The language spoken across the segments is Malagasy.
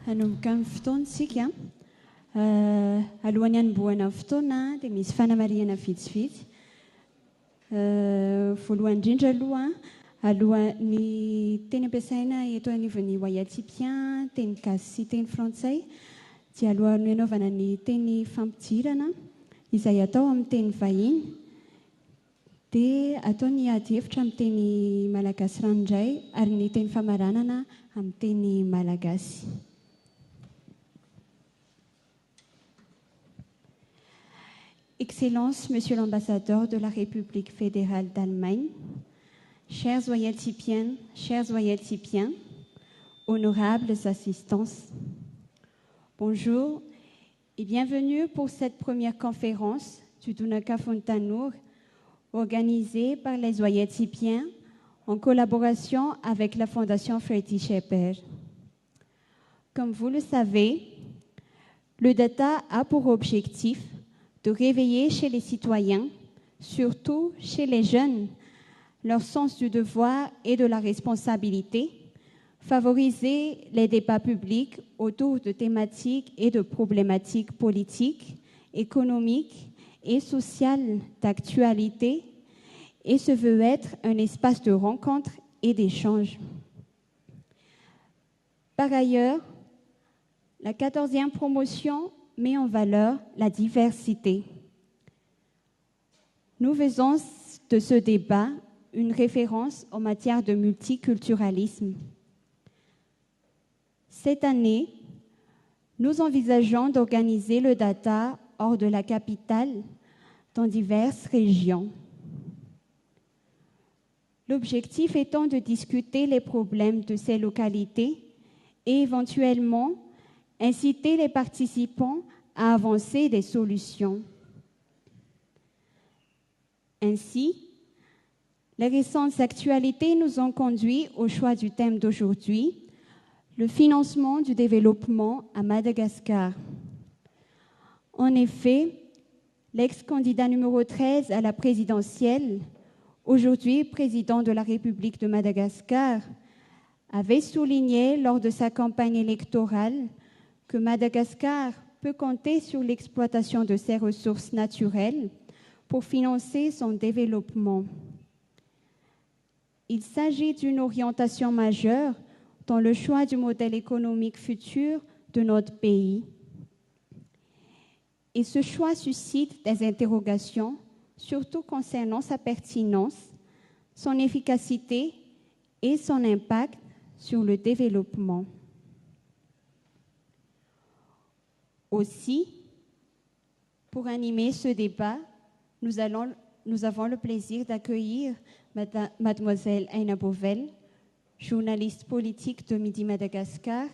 Hanomboka amin'ny fotoantsika alohan'ny hanombohana ny fotoana dia misy fanamariana vitsivitsy. Voalohany indrindra alohan'ny teny ampiasaina eto anivon'ny Wayaltsipien, teny gasy sy teny frantsay, dia alohan'ny hanaovana ny teny fampidirana izay atao amin'ny teny vahiny, dia atao ny ady hevitra amin'ny teny malagasy ranoray ary ny teny famaranana amin'ny teny malagasy. Excellences, Monsieur l'ambassadeur de la République fédérale d'Allemagne, chers Wayaltsipiennes, chers Wayaltsipiens, honorables assistances, bonjour et bienvenue pour cette première conférence du Dunaka Fontanur organisée par les Wayaltsipiens en collaboration avec la Fondation Freddy Schepper. Comme vous le savez, le DATA a pour objectif de réveiller chez les citoyens, surtout chez les jeunes, leur sens du devoir et de la responsabilité, favoriser les débats publics autour de thématiques et de problématiques politiques, économiques et sociales d'actualité, et se veut être un espace de rencontre et d'échange. Par ailleurs, la 14e promotion met en valeur la diversité. Nous faisons de ce débat une référence en matière de multiculturalisme. Cette année, nous envisageons d'organiser le DATA hors de la capitale dans diverses régions. L'objectif étant de discuter les problèmes de ces localités et éventuellement inciter les participants à avancer des solutions. Ainsi, les récentes actualités nous ont conduit au choix du thème d'aujourd'hui, le financement du développement à Madagascar. En effet, l'ex-candidat numéro 13 à la présidentielle, aujourd'hui président de la République de Madagascar, avait souligné lors de sa campagne électorale que Madagascar peut compter sur l'exploitation de ses ressources naturelles pour financer son développement. Il s'agit d'une orientation majeure dans le choix du modèle économique futur de notre pays. Et ce choix suscite des interrogations, surtout concernant sa pertinence, son efficacité et son impact sur le développement. Aussi, pour animer ce débat, nous avons le plaisir d'accueillir Mademoiselle Aina Bovel, journaliste politique de Midi Madagascar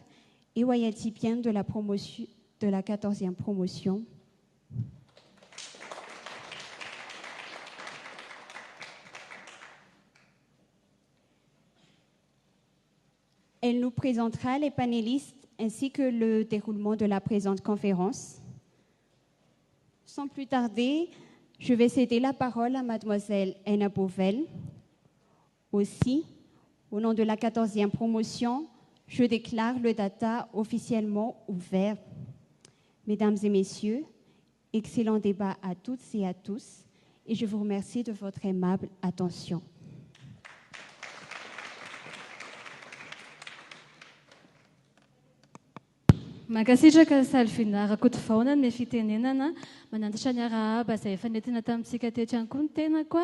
et Wayaltsipienne de la 14e promotion. Elle nous présentera les panélistes ainsi que le déroulement de la présente conférence. Sans plus tarder, je vais céder la parole à Mademoiselle Aina Bovel. Aussi, au nom de la 14e promotion, je déclare le DATA officiellement ouvert. Mesdames et messieurs, excellent débat à toutes et à tous, et je vous remercie de votre aimable attention. Mankasitraka salfinarako tovaonany me fitenenana manantatra ny arahaba izay efa nentina tamintsika teto ihany koa ny tenako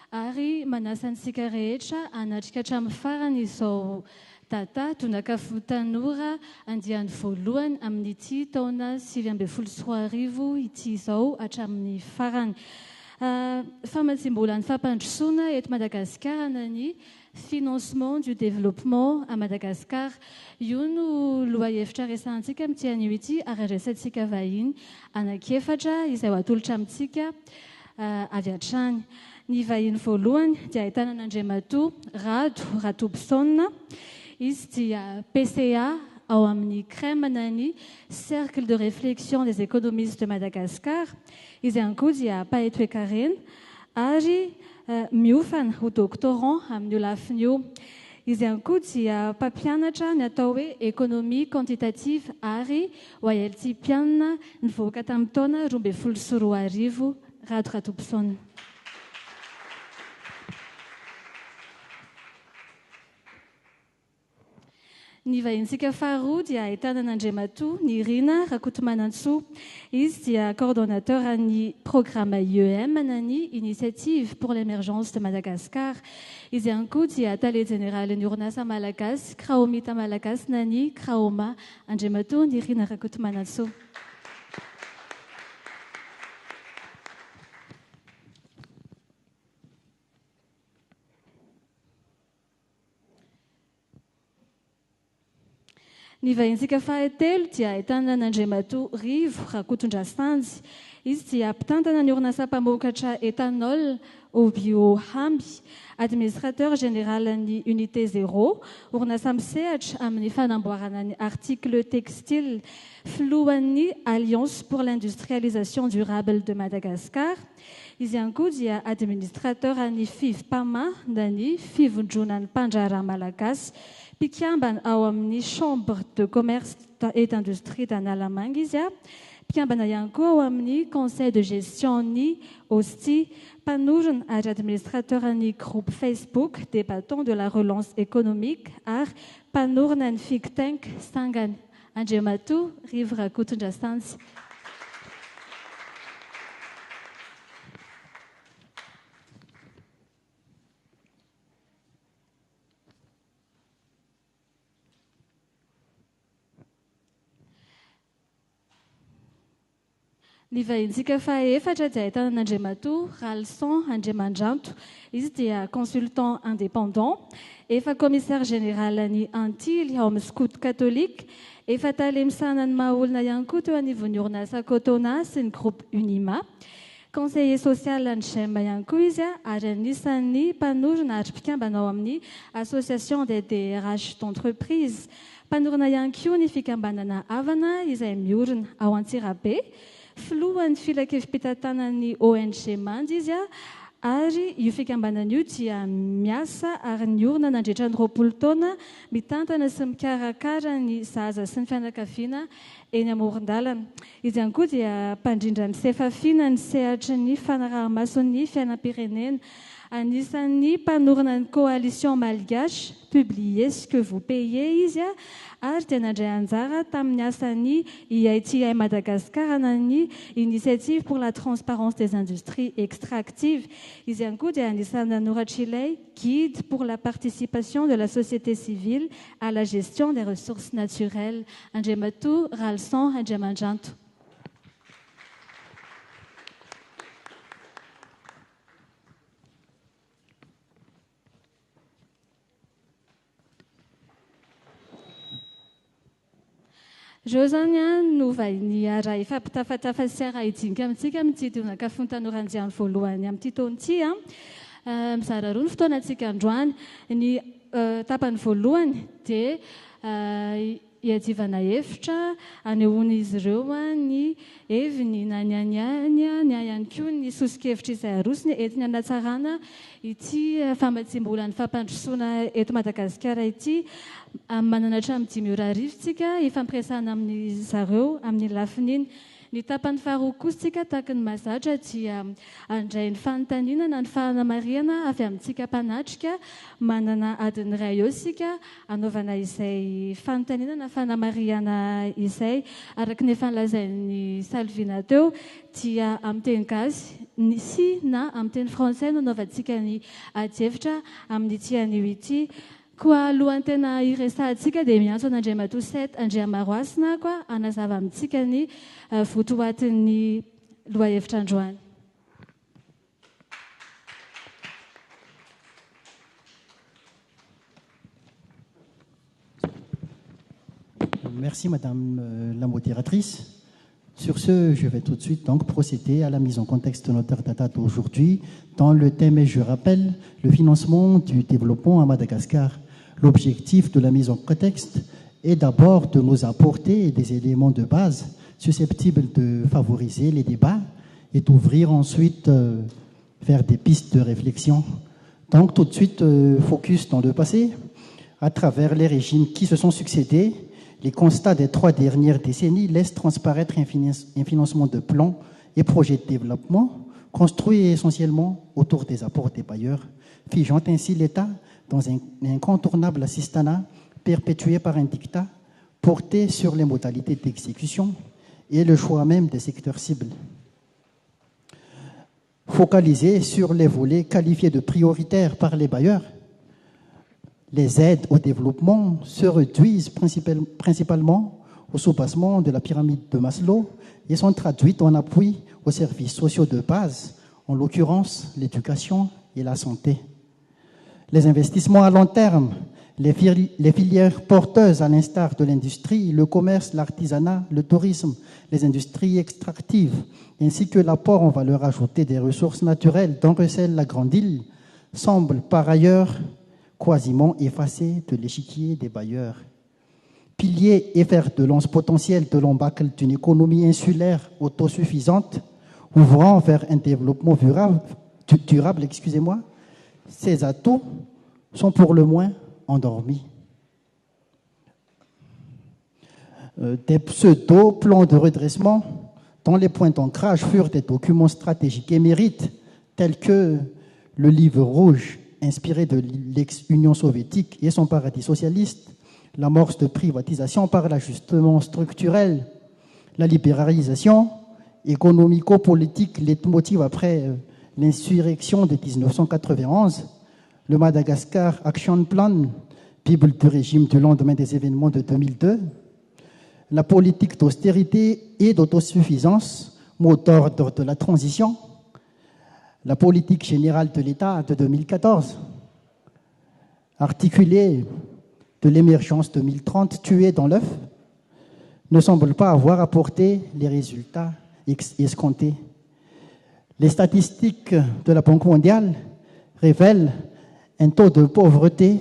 ary manasa antsika rehetra hanatrika hatramin'ny farany izao DATA Dunaka Fontanora andiany voalohany amin'ity taona 2024 ity izao hatramin'ny farany. Famatsim-bola ny fampandrosoana eto Madagasikara ny financement du développement à Madagascar. Io no lohahevitra resantsika amin'ity anio ity ary resantsika vahiny anankefatra izay ho atolotra amintsika avy hatrany. Ny vahiny voalohany dia ahitana an'Andriamatoa Ratobison. Izy dia PCA ao amin'ny CREM ny Cercle de réflexion des économistes de Madagascar. Izy ihany koa dia Paetoekarena ary miofana ho doctorant amin'ny io lafiny io. Izy ihany koa dia mpampianatra ny atao hoe économie quantitative ary OILT-mpianina nivoaka tamin'ny taona 2012 Rado Ratobisona. Ny vahinintsika faharoa dia ahitana n'Andriamatoa Nirina Rakotomanantsoa. Izy dia coordonnateur an'ny programme IEM nany Initiative pour l'émergence de Madagascar. Izy ihany koa dia tale généralin'ny orinasa malagasy Kraomita malagasy nany Kraoma. Andriamatoa Nirina Rakotomanantsoa. Ny vahinintsika fahatelo dia ahitana n'Andriamatoa Rivo Rakotondrasanjy. Izy dia mpitantana ny orinasa mpamokatra éthanol au biohamby, administrateur général ny unité 0, orinasa misehatra amin'ny fanamboarana ny article textile filohan'ny Alliance pour l'industrialisation durable de Madagascar. Izy ihany koa dia administrateur an'ny FIV-PAMA nany fivondronan'ny mpandraharaha malagasy, mpikambana ao amin'ny chambre de commerce et d'industrie d'Analamainga izy a, mpikambana ihany koa ao amin'ny conseil de gestion ny OSTI, mpanorona ary administrateur ny groupe Facebook des bâtons de la relance économique ary mpanorona ny think tank Sangany. Andriamatoa Rivo Rakotondrasanjy. Ny vahinintsika fahaefatra dia ahitana n'Andriamatoa Ralson Andriamandranto. Izy dia consultant indépendant, efa commissaire général ny Antily ao amin'ny Scout catholique, efa talemisana ny mahaolona ihany koa teo anivon'ny orinasa Cotona sy ny groupe Unima. Conseiller social ny GEM ihany koa izy ary anisan'ny mpanorona ary mpikambana ao amin'ny association des DRH d'entreprise. Mpanorona ihany koa ny fikambanana Havana izay miorina ao Antsirabe. Filohan'ny filakevim-pitantanan'ny ONG Mandy izy ary io fikambanana io dia miasa ary niorina nandritra ny 20 taona mitantana sy mikarakara ny zaza sy ny fianakaviana eny amoron-dalana. Izy ihany koa dia mpandrindra ny sefafina ny sehatra ny fanaraha-mason'ny fiainam-pirenena. Anisan'ny mpanorona ny coalition malgache publier ce que vous payez izy ary dia nandray anjara tamin'ny asan'ny EITI Madagascar nany initiative pour la transparence des industries extractives. Izy ihany koa dia anisan'ny nanoratra ilay guide pour la participation de la société civile à la gestion des ressources naturelles. Andriamatoa Ralson Andriamandranto. Zao zany no vahiny raha efa mpitafatafa sy raha hijinika amintsika amin'ity donaka fontanora-ndriany voalohany amin'ity taona-ty mizara roa ny fotoanantsika androany. Ny tapany voalohany dia hiadivana hevitra anehoana izy ireo ny heviny na ny aniany ny ihany koa ny sosikevitra izay arosony entiny hanatsarana ity famatsim-bola ny fampandrosoana eto Madagasikara ity. Manana hatramin'ny 5 tsika ifampiresahana amin'ny zareo amin'ny lafininy. Ny tapany faharoa kosa tsika tahaka ny mahazatra dia andray ny fanontaniana ny fahanamariana avy amintsika mpanatrika. Manana adiny iray eo sika anaovana izay fanontaniana na fahanamariana izay araka ny efa nolazain'ny Salvina teo dia amin'ny teny gasy sy na amin'ny teny frantsay no anaovantsika ny adievitra amin'ny ity anio ity. Koa alohan'ny tena iresahantsika dia miantso an'Andriamatoa 7 Andriamaroasina koa anazava amintsika ny votoatin'ny lohahevitra androany. Merci Madame la modératrice. Sur ce, je vais tout de suite donc procéder à la mise en contexte de notre data d'aujourd'hui dans le thème, et je rappelle, le financement du développement à Madagascar. L'objectif de la mise en contexte est d'abord de nous apporter des éléments de base susceptibles de favoriser les débats et d'ouvrir ensuite vers des pistes de réflexion. Donc tout de suite, focus dans le passé. À travers les régimes qui se sont succédés, les constats des 3 dernières décennies laissent transparaître un financement de plans et projets de développement construits essentiellement autour des apports des bailleurs, figeant ainsi l'État dans un incontournable assistanat perpétué par un dictat porté sur les modalités d'exécution et le choix même des secteurs cibles. Focalisé sur les volets qualifiés de prioritaires par les bailleurs, les aides au développement se réduisent principalement au soubassement de la pyramide de Maslow et sont traduites en appui aux services sociaux de base, en l'occurrence l'éducation et la santé. Les investissements à long terme, les filières porteuses à l'instar de l'industrie, le commerce, l'artisanat, le tourisme, les industries extractives, ainsi que l'apport en valeur ajoutée des ressources naturelles dont recèle la Grande Île, semblent par ailleurs quasiment effacés de l'échiquier des bailleurs. Pilier et fer de lance potentiel de l'embâcle d'une économie insulaire autosuffisante, ouvrant vers un développement durable, ces atouts sont pour le moins endormis. Des pseudo-plans de redressement dont les points d'ancrage furent des documents stratégiques émérites tels que le livre rouge inspiré de l'ex-Union soviétique et son paradis socialiste, l'amorce de privatisation par l'ajustement structurel, la libéralisation économico-politique, leitmotiv après l'insurrection de 1991, le Madagascar Action Plan, Bible du régime du lendemain des événements de 2002, la politique d'austérité et d'autosuffisance, mot d'ordre de la transition, la politique générale de l'État de 2014, articulée de l'émergence 2030 tuée dans l'œuf, ne semble pas avoir apporté les résultats escomptés. Les statistiques de la Banque mondiale révèlent un taux de pauvreté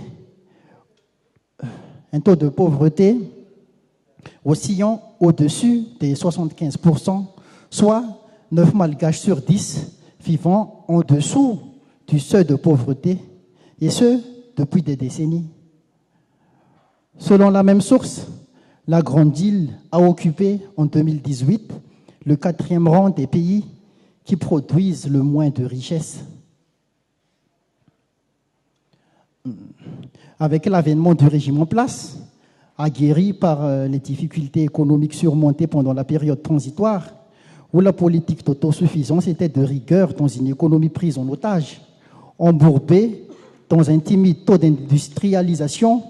oscillant au-dessus des 75%, soit 9 Malgaches sur 10 vivant en dessous du seuil de pauvreté, et ce, depuis des décennies. Selon la même source, la Grande Île a occupé en 2018 le 4e rang des pays qui produisent le moins de richesses. Avec l'avènement du régime en place, aguerri par les difficultés économiques surmontées pendant la période transitoire, où la politique d'autosuffisance était de rigueur dans une économie prise en otage, embourbée dans un timide taux d'industrialisation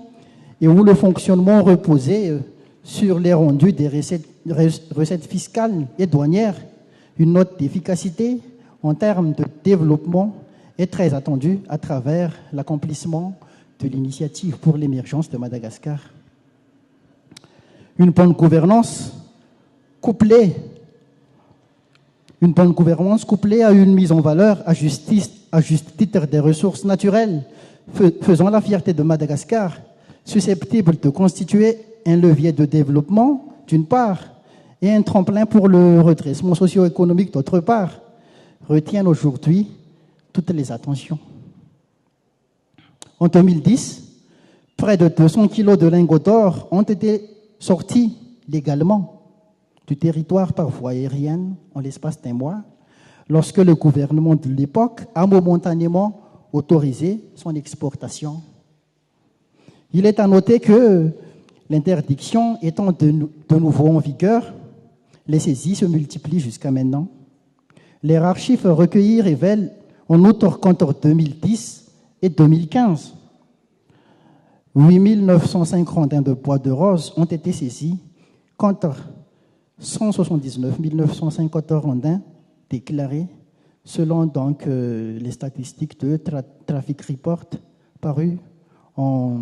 et où le fonctionnement reposait sur les rendus des recettes fiscales et douanières, une note d'efficacité en termes de développement est très attendue à travers l'accomplissement de l'initiative pour l'émergence de Madagascar. Une bonne gouvernance couplée à une mise en valeur à juste titre des ressources naturelles, faisant la fierté de Madagascar, susceptible de constituer un levier de développement, d'une part, et un tremplin pour le redressement socio-économique, d'autre part, retiennent aujourd'hui toutes les attentions. En 2010, près de 200 kilos de lingots d'or ont été sortis légalement du territoire par voie aérienne en l'espace d'1 mois, lorsque le gouvernement de l'époque a momentanément autorisé son exportation. Il est à noter que l'interdiction étant de nouveau en vigueur, les saisies se multiplient jusqu'à maintenant. Les rares chiffres recueillis révèlent en outre qu'entre 2010 et 2015, 8 905 rondins de bois de rose ont été saisis contre 179 950 rondins déclarés, selon donc les statistiques de Traffic Report parues en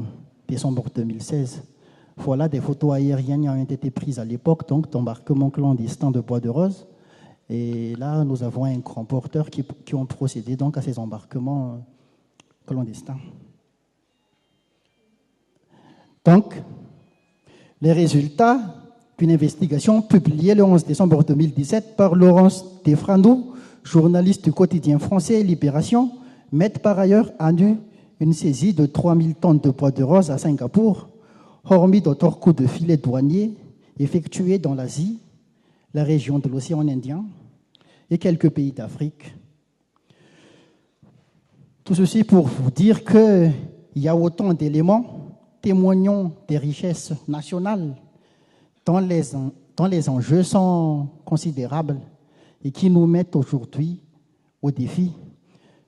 décembre 2016. Voilà des photos aériennes qui ont été prises à l'époque, donc d'embarquement clandestin de bois de rose. Et là, nous avons un grand porteur qui ont procédé donc à ces embarquements clandestins. Donc, les résultats d'une investigation publiée le 11 décembre 2017 par Laurence Defrano, journaliste du quotidien français Libération, mettent par ailleurs à nu une saisie de 3000 tonnes de bois de rose à Singapour, hormis d'autres coups de filet douaniers effectués dans l'Asie, la région de l'océan Indien et quelques pays d'Afrique. Tout ceci pour vous dire qu'il y a autant d'éléments témoignant des richesses nationales dont les enjeux sont considérables et qui nous mettent aujourd'hui au défi.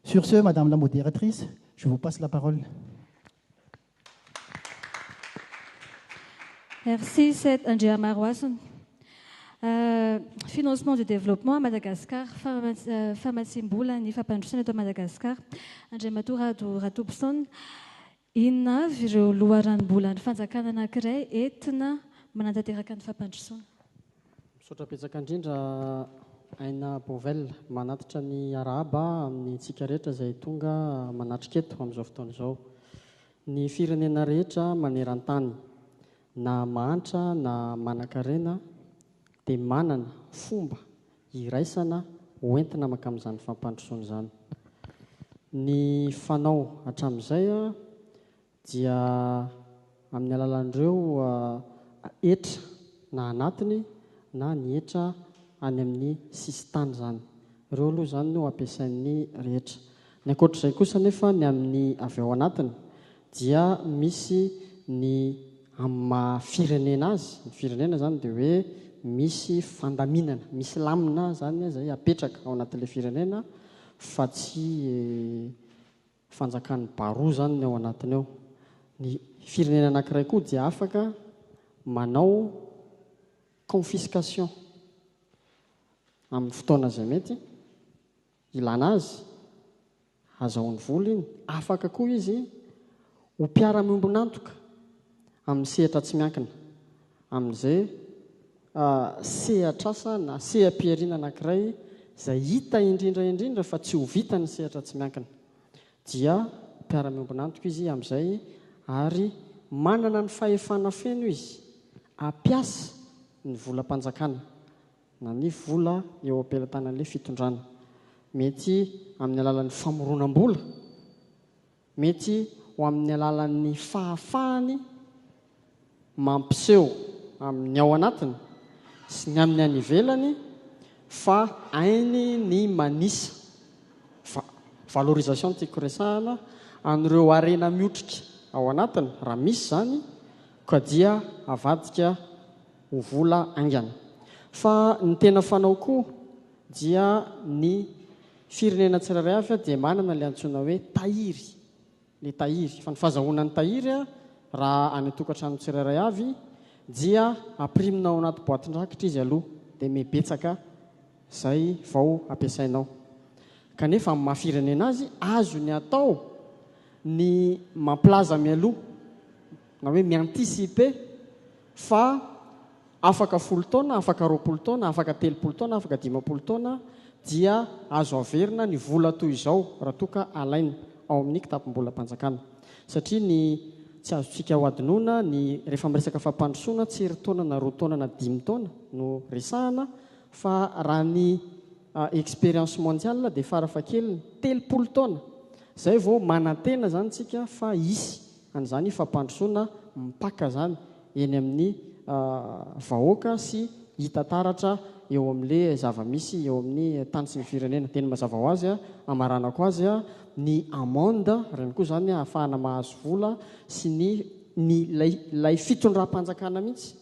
Sur ce, Madame la modératrice, je vous passe la parole. Merci, c'est Andrea Maroisson. Financement du développement à Madagascar, Famatsimboula, ny fampandrosoana eto Madagascar, Andriamatorado Ratobson, inona avy ireo loharanom-bola ny fanjakana anankiray entina manantanteraka ny fampandrosoana. Misaotra betsaka indrindra Aina Bovel manatitra ny arahaba amin'ny tsika rehetra izay tonga manatrika eto amin'izao fotoana izao. Ny firenena rehetra maneran-tany na mahantra na manan-karena dia manana fomba iraisana hoentina maka amin'izany fampandrosoana izany. Ny fanao hatramin'izay dia amin'ny alalan'ireo hetra na anatiny na ny hetra any amin'ny sistany izany. Ireo aloha izany no ampiasain'ny rehetra. Ny ankoatr'izay kosa nefa ny amin'ny avy ao anatiny dia misy ny amin'ny firenena azy. Ny firenena izany dia hoe misy fandaminana, misy lamina izany izay apetraka ao anatin'ilay firenena fa tsy fanjakan'ny baroa izany ny ao anatiny ao. Ny firenena anankiray koa dia afaka manao confiscation amin'ny fotoana izay mety ilana azy, azahoany vola iny. Afaka koa izy ho mpiara-miombonantoka amin'ny sehatra tsy miankina, amin'izay sehatra na seham-piariana anankiray izay hita indrindra fa tsy ho vita ny sehatra tsy miankina, dia mpiara-miombonantoka izy amin'izay ary manana ny fahefana feno izy ampiasa ny volam-panjakana na ny vola eo am-pelantanan'ilay fitondrana. Mety amin'ny alalan'ny famoronam-bola, mety ho amin'ny alalan'ny fahafahany mampiseho amin'ny ao anatiny sy ny amin'ny any ivelany fa ainy ny manisa valorisation tiako resahana an'ireo arena miotrika ao anatiny raha misy izany ka dia avadika ho vola aingana. Fa ny tena fanao koa dia ny firenena tsirairay avy dia manana ilay antsoina hoe tahiry. Ilay tahiry, fa ny fahazahoana ny tahiry raha any tokantrano tsirairay avy dia amprimina ao anaty boatin-drakitra izy aloha dia mibetsaka izay vao ampiasainao. Kanefa amin'ny mahafirenena azy azo ny atao ny mampilaza mialoha na hoe miantisipe fa afaka 10 taona, afaka 20 taona, afaka 30 taona, afaka 50 taona dia azo averina ny vola toy izao raha toa ka alaina ao amin'ny kitapom-bolam-panjakana. Satria ny tsy azontsika ho adinoana ny rehefa miresaka fampandrosoana tsy hery taona na 2 taona na 5 taona no resahana fa raha ny expérience mondiale dia farafahakeliny 30 taona. Izay vao manantena zany tsika fa isy an'izany fampandrosoana mipaka zany eny amin'ny vahoaka sy hita taratra eo amin'ilay zava-misy eo amin'ny tany sy ny firenena. Teny mazava ho azy amaranako azy ny amende reny koa zany ahafahana mahazo vola sy lay fitondram-panjakana mihitsy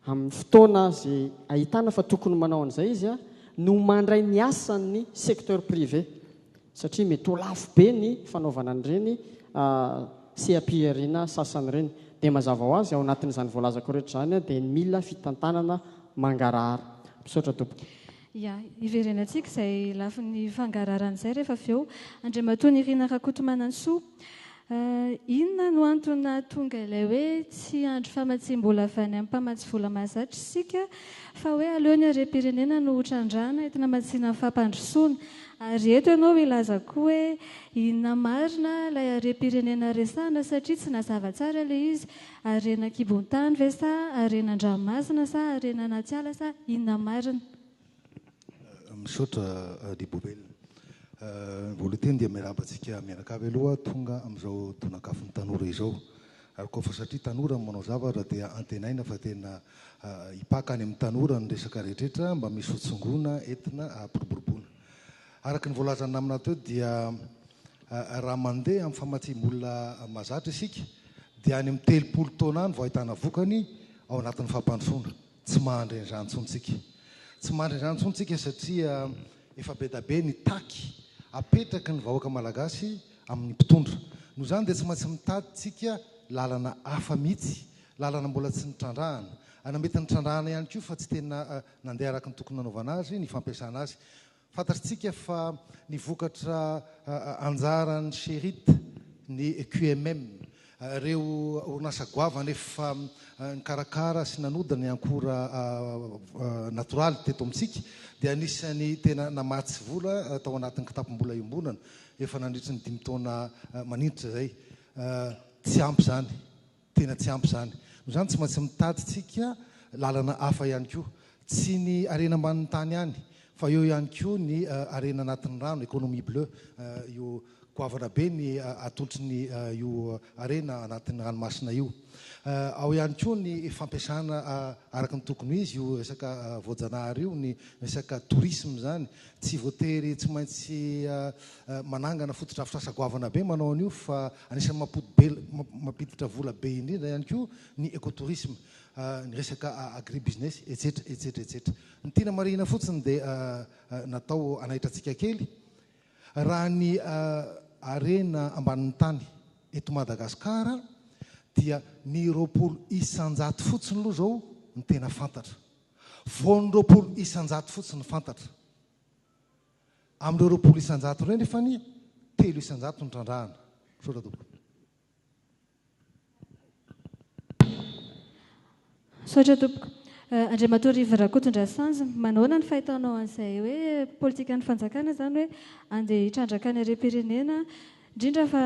amin'ny fotoana izay ahitana fa tokony manao an'izay izy no mandray ny asan'ny secteur privé satria mety ho lafo be ny fanaovana an'ireny seham-piariana sasany ireny. Dia mazava ho azy ao anatin'izany voalazako rehetra izany dia mila fitantanana mangarahara. Misaotra tompoko. Ya, iverenantsika izay lafin'ny fangararan'izay rehefa avy eo Andriamatoa Nirina Rakotomanansoa. Inona no antony tonga ilay hoe tsy andro famatsiam-bola avy any amin'ny mpamatsy vola mahazatra isika fa hoe aleony harem-pirenena no hotrandrana entina matsiana fampandrosoana. Ary eto ianao ilaza koa hoe inona marina ilay harem-pirenena resahana satria tsy nazava tsara ilay izy. Harena kibon-tany ve sa harena an-dranomasina sa harena anaty ala sa inona marina? Misaotra Dibobel. voaloha teny dia miarabantsika mianakavy aloha tonga amin'izao tonakafon'ny tanora izao. Ary koa fa satria tanora manao zavatra dia antenaina fa tena hipaka any amin'ny tanora ny resaka rehetrarehetra mba misy fitsongona entina boriboribona. Araka ny voalazana amina teo dia raha mandeha amin'ny famatsiam-bola mazatra isika dia any amin'ny 30 taona any vao ahitana vokany ao anatin'ny fampandrosoana. Tsy mahandry an'izany tsontsika. Tsy mahandry an'izany tsontsika satria efa be da be ny taky apetraky ny vahoaka malagasy amin'ny mpitondra. Noho izany dia tsy maintsy mitady tsika lalana hafa mihitsy, lalana mbola tsy nitrandrahana. Ana mety nitrandrahana ihany koa fa tsy tena nandeha araka ny tokony nanaovana azy ny fampiasana azy. Fantatritsika fa ny vokatra anjaran'ny Sherite, ny QMM, reo orinasa goavana efa nikarakara sy nanodina ny ankora natoraly teto amintsika dia anisany tena namatsy vola tao anatin'ny kitapom-bola iombonana efa nandritry ny 5 taona manindritra zay. Tsy ampy zany, tena tsy ampy zany. Noho izany tsy maintsy mitady tsika lalana hafa ihany koa, tsy ny arena ambanin'ny tany ihany fa eo ihany koa ny arena anatin'ny rano, économie bleue, io goavana be ny atolotry io arena anatin'ny ranomasina io. Ao ihany koa ny fampiasana araka ny tokony izy io resaka voajanahary io, ny resaka tourisme zany. Tsy voatery tsy maintsy manangana fotodrafitrasa goavana be manao an'io fa anisan'ny mampiditra vola be indrindra ihany koa ny écotourisme, ny resaka agribusiness etc etc etc. Ny tiana marihina fotsiny dia natao anahitratsika kely raha ny arena ambanin'ny tany eto Madagasikara dia ny 20 isan-jato fotsiny aloha zao ny tena fantatra. Vao ny 20 isan-jato fotsiny fantatra. Amin'ireo 20 isan-jato ireny nefa ny 3 isan-jato ny trandrahana. Sotra tompoko. Sotra tompoko. Andriamatoa Riva Rakotondrasanzy, manaona ny fahitanao an'izay hoe politika ny fanjakana zany hoe andeha hitrandraka ny harem-pirenena, indrindra fa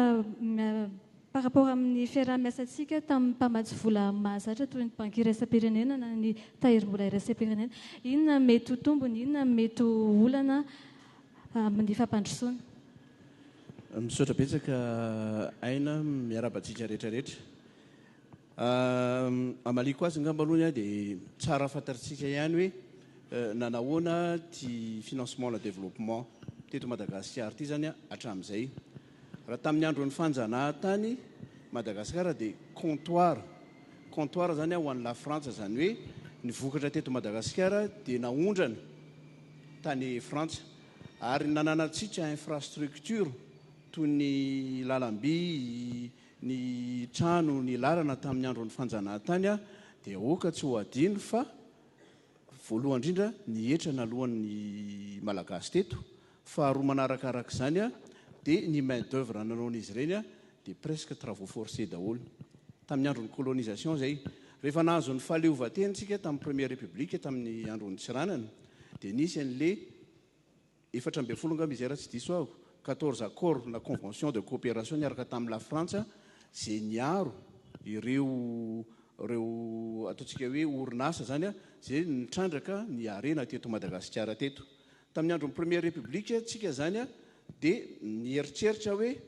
par rapport amin'ny fiaraha-miasantsika tamin'ny mpamatsy vola mahazatra toy ny banky iraisam-pirenena na ny tahiry-bola iraisam-pirenena, inona mety ho tombony, inona mety ho olana amin'ny fampandrosoana? Misaotra betsaka aina miarabantsika rehetrarehetra. Amaliko azy ngamba aloha dia tsara fantatritsika ihany hoe nanahoana ty financement la développement teto Madagasikara ty zany hatramin'izay. Raha tamin'ny andron'ny fanjanahantany Madagasikara dia comptoir zany ho an'ny la Frantsa, zany hoe ny vokatra teto Madagasikara dia naondrana tany Frantsa ary nananatsika infrastructure toy ny lalam-by, ny trano, ny lalana tamin'ny andron'ny fanjanahantany dia oka tsy ho adino fa voalohany indrindra ny hetra nalohan'ny malagasy teto, faharoa manarakaraka izany dia ny main d'œuvre nanaon'izy ireny dia presque travaux forcés daholo tamin'ny andron'ny colonisation zay. Rehefa nahazo ny fahaleovan-tenantsika tamin'ny première république tamin'ny andron'ny Tsiranana dia nisy an'le 14 ngamba izy raha tsy diso aho 14 accords na convention de coopération niaraka tamin'ny la Frantsa zay niaro ireo ataontsika hoe orinasa zany zay nitrandraka ny arena teto Madagasikara teto. Tamin'ny andron'ny première république tsika zany dia nieritreritra hoe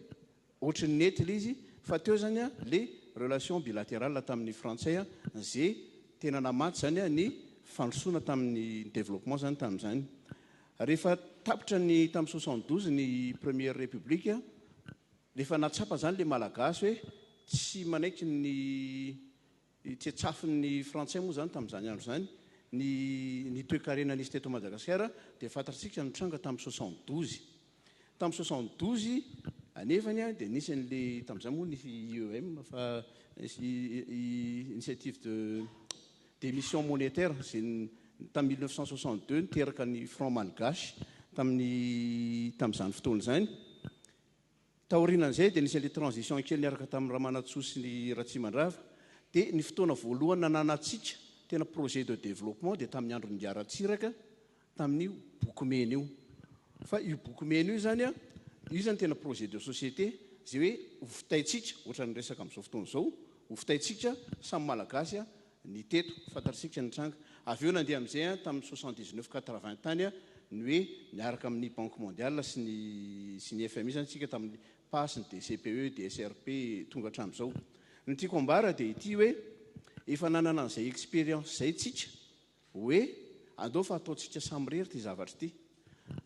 ohatry ny nety le izy fa teo zany le relation bilatérale tamin'ny frantsay zay tena namaty zany ny fandrosoana tamin'ny développement zany tamin'izany. Rehefa tapitra ny tamin'ny 72 ny première république rehefa natsapa zany le malagasy hoe tsy manaiky ny tsetsafin'ny frantsay moa zany tamin'izany andro zany ny toe-karena nisy teto Madagasikara dia fantatritsika nitranga tamin'ny 72. Tamin'ny 72 anefany dia nisy an'le tamin'izany moa nisy IEM fa initiative d'émission monétaire zay tamin'ny 1962 niteraka ny franc malgache tamin'izany fotoana zany. Taorianan'izay dia nisy an'le transition kely niaraka tamin'ny Ramanatsoa sy ny Ratsimandrava dia ny fotoana voalohany nananatsika tena projet de développement dia tamin'ny andron'ny Ngiaratsiraka tamin'io bokomena io. Fa io bokomena io zany tena projet de société zay hoe hofitaitsika ohatran'ny resaka amin'izao fotoana izao, hofitaitsika samy malagasy ny teto fantatritsika ny tranga. Avy eo nandeha amin'izay tamin'ny 79-80 tany ny hoe miaraka amin'ny banque mondiale sy ny FMI zany tsika tamin'ny PAS ny DCPE DSRP tonga hatramin'izao. Ny tiako ambara dia ity hoe efa nanana an'izay expérience zay tsika hoe andao fa ataontsika samy rery ty zavatra ity.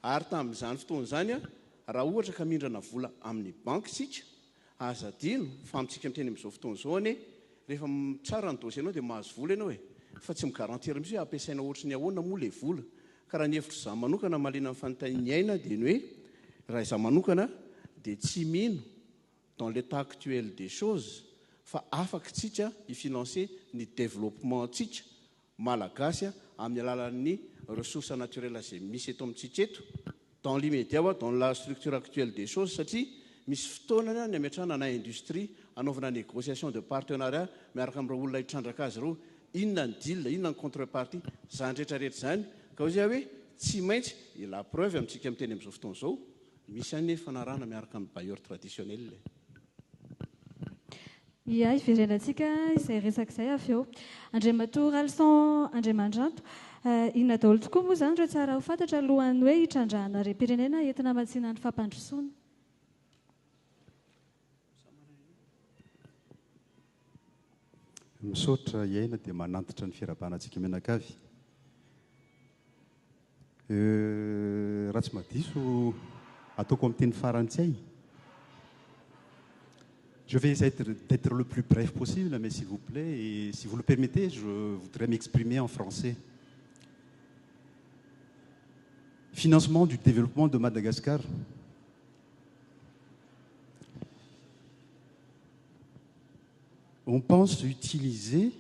Ary tamin'izany fotoana zany a raha ohatra ka mindrana vola amin'ny banque tsika aza dino fa amintsika miteny amin'izao fotoana izao ane rehefa tsara ny dossier anao dia mahazo vola ianao fa tsy migarantiry mihitsy hoe ampiasaina ohatry ny ahoana moa ilay vola. Ka raha ny hevitro izaho manokana malina amin'ny fanontaniany aina dia ny hoe raha izaho manokana dia tsy mino dans l'état actuel des choses fa afaka tsika hifinancer ny développement tsika malagasy amin'ny alalan'ny ressources naturelles izay misy eto amintsika eto dans l'immédiat dans la structure actuelle des choses satria misy fotoanana ny ametrahana na industrie anaovana négociation de partenariat miaraka amin'ireo olona hitrandraka azy ireo inona ny deal inona ny contrepartie zany rehetrarehetra zany ka ozy hoe tsy maintsy la preuve amintsika miteny amin'izao fotoana izao misy any fanarahana miaraka amin'ny bailleur traditionnel. Ia iverenantsika izay resaka izay avy eo Andriamatoa Alson Andriamandranto inona daholo tokoa moa zany ireo tsara ho fantatra alohan'ny hoe hitrandrahana ream-pirenena entina matsina ny fampandrosoana. Misaotra iaina dia manantitra ny fiarabanantsika menakavy. Raha tsy madiso ataoko amin'ny teny farantsay. Je vais essayer d'être le plus bref possible, mais s'il vous plaît, et si vous le permettez, je voudrais m'exprimer en français. Financement du développement de Madagascar. On pense utiliser,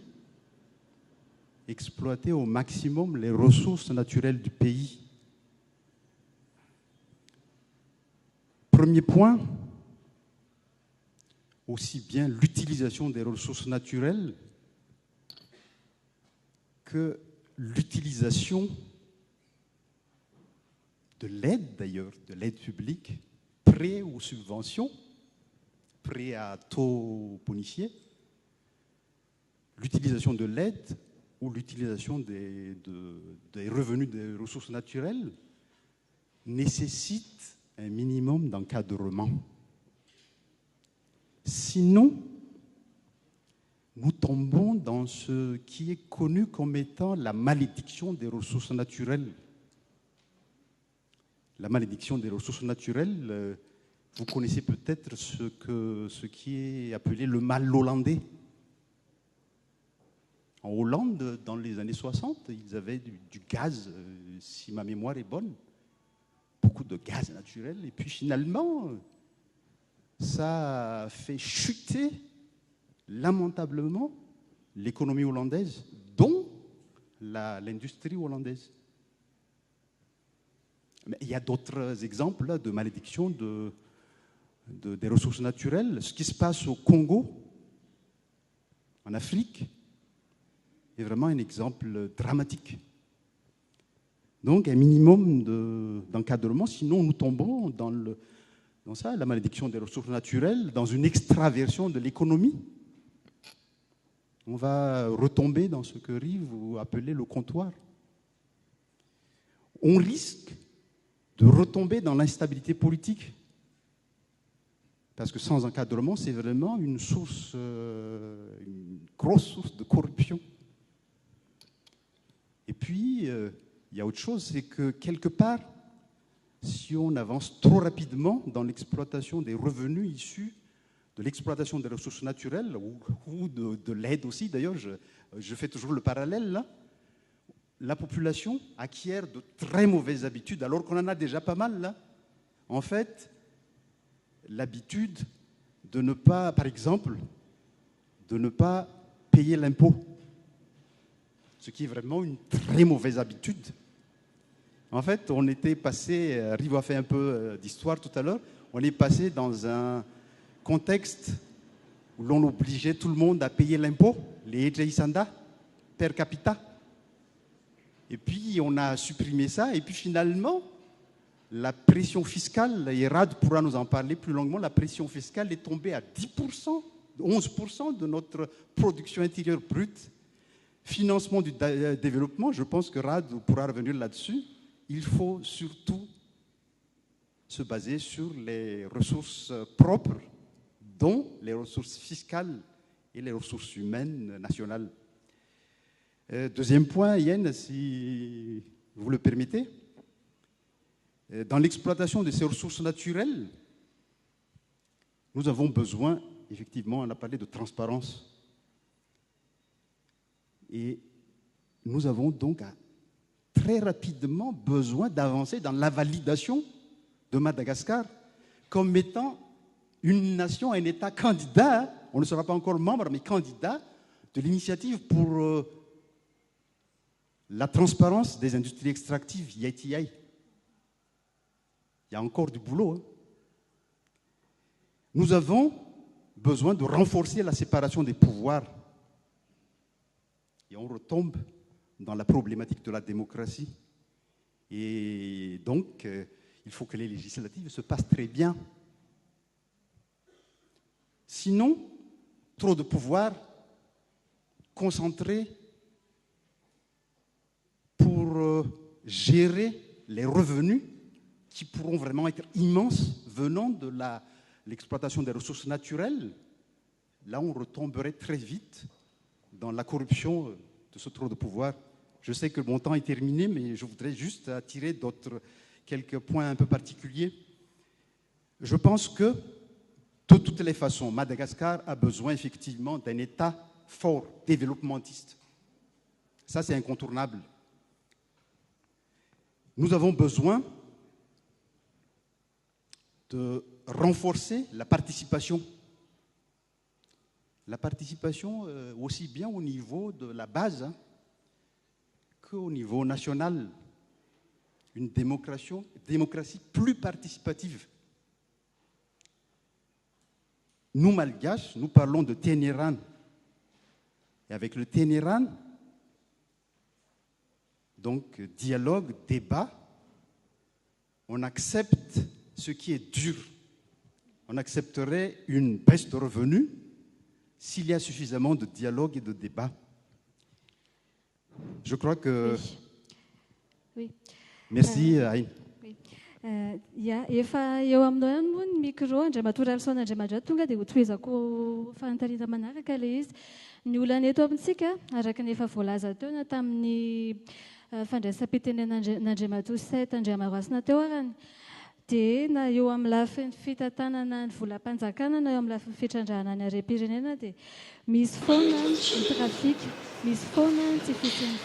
exploiter au maximum les ressources naturelles du pays. Premier point, aussi bien l'utilisation des ressources naturelles que l'utilisation de l'aide d'ailleurs, de l'aide publique, prêt ou subvention, prêt à taux bonifié, l'utilisation de l'aide ou l'utilisation des revenus des ressources naturelles nécessite un minimum d'encadrement. Sinon, nous tombons dans ce qui est connu comme étant la malédiction des ressources naturelles. La malédiction des ressources naturelles, vous connaissez peut-être ce qui est appelé le mal hollandais. En Hollande, dans les années 60, ils avaient du gaz, si ma mémoire est bonne, beaucoup de gaz naturel. Et puis finalement, ça a fait chuter lamentablement l'économie hollandaise, dont l'industrie hollandaise. Mais il y a d'autres exemples de malédiction des ressources naturelles. Ce qui se passe au Congo, en Afrique, est vraiment un exemple dramatique. Donc un minimum d'encadrement, sinon nous tombons dans ça, la malédiction des ressources naturelles, dans une extraversion de l'économie. On va retomber dans ce que Rive appelait le comptoir. On risque de retomber dans l'instabilité politique. Parce que sans encadrement, c'est vraiment une grosse source de corruption. Et puis, il y a autre chose, c'est que quelque part, si on avance trop rapidement dans l'exploitation des revenus issus de l'exploitation des ressources naturelles ou de l'aide aussi, d'ailleurs, je fais toujours le parallèle là, la population acquiert de très mauvaises habitudes, alors qu'on en a déjà pas mal là. En fait, l'habitude de ne pas, par exemple, de ne pas payer l'impôt, ce qui est vraiment une très mauvaise habitude. En fait, on était passé, Rivo a fait un peu d'histoire tout à l'heure, on est passé dans un contexte où l'on obligeait tout le monde à payer l'impôt, les Ejaïsanda, per capita. Et puis, on a supprimé ça, et puis finalement, la pression fiscale, et Rad pourra nous en parler plus longuement, la pression fiscale est tombée à 10%, 11% de notre production intérieure brute. Financement du développement, je pense que Rad pourra revenir là-dessus, il faut surtout se baser sur les ressources propres, dont les ressources fiscales et les ressources humaines nationales. Deuxième point, Yann, si vous le permettez, dans l'exploitation de ces ressources naturelles, nous avons besoin, effectivement, on a parlé de transparence. Et nous avons donc très rapidement besoin d'avancer dans la validation de Madagascar comme étant une nation, un État candidat, on ne sera pas encore membre, mais candidat de l'initiative pour la transparence des industries extractives, IITI. Il y a encore du boulot. Nous avons besoin de renforcer la séparation des pouvoirs. Et on retombe dans la problématique de la démocratie. Et donc, il faut que les législatives se passent très bien. Sinon, trop de pouvoir concentré pour gérer les revenus qui pourront vraiment être immenses venant de l'exploitation des ressources naturelles. Là, on retomberait très vite dans la corruption de ce trop de pouvoir. Je sais que mon temps est terminé, mais je voudrais juste attirer quelques points un peu particuliers. Je pense que, de toutes les façons, Madagascar a besoin effectivement d'un État fort, développementiste. Ça, c'est incontournable. Nous avons besoin de renforcer la participation. La participation aussi bien au niveau de la base qu'au niveau national. Une démocratie plus participative. Nous, Malgaches, nous parlons de Ténéran. Et avec le Ténéran, donc dialogue, débat, on accepte ce qui est dur. On accepterait une baisse de revenus s'il y a suffisamment de dialogue et de débat. Je crois que... Oui. Merci, Aïn. Ia, efa eo aminao ihany moa ny micro, Andriamatoa Ralson Andriamadra tonga dia ho tohizako fantarina manaraka ilay izy. Ny olana eto amintsika, araka ny efa voalaza teo na tamin'ny fandraisam-pitenen'Andriamatoa 7 Andriamaroasina teo arany, dia na eo amin'ny lafin'ny fitantanana ny volam-panjakana na eo amin'ny lafin'ny fitrandrahana ny harem-pirenena dia misy foana ny trafika, misy foana ny tsy fisian'ny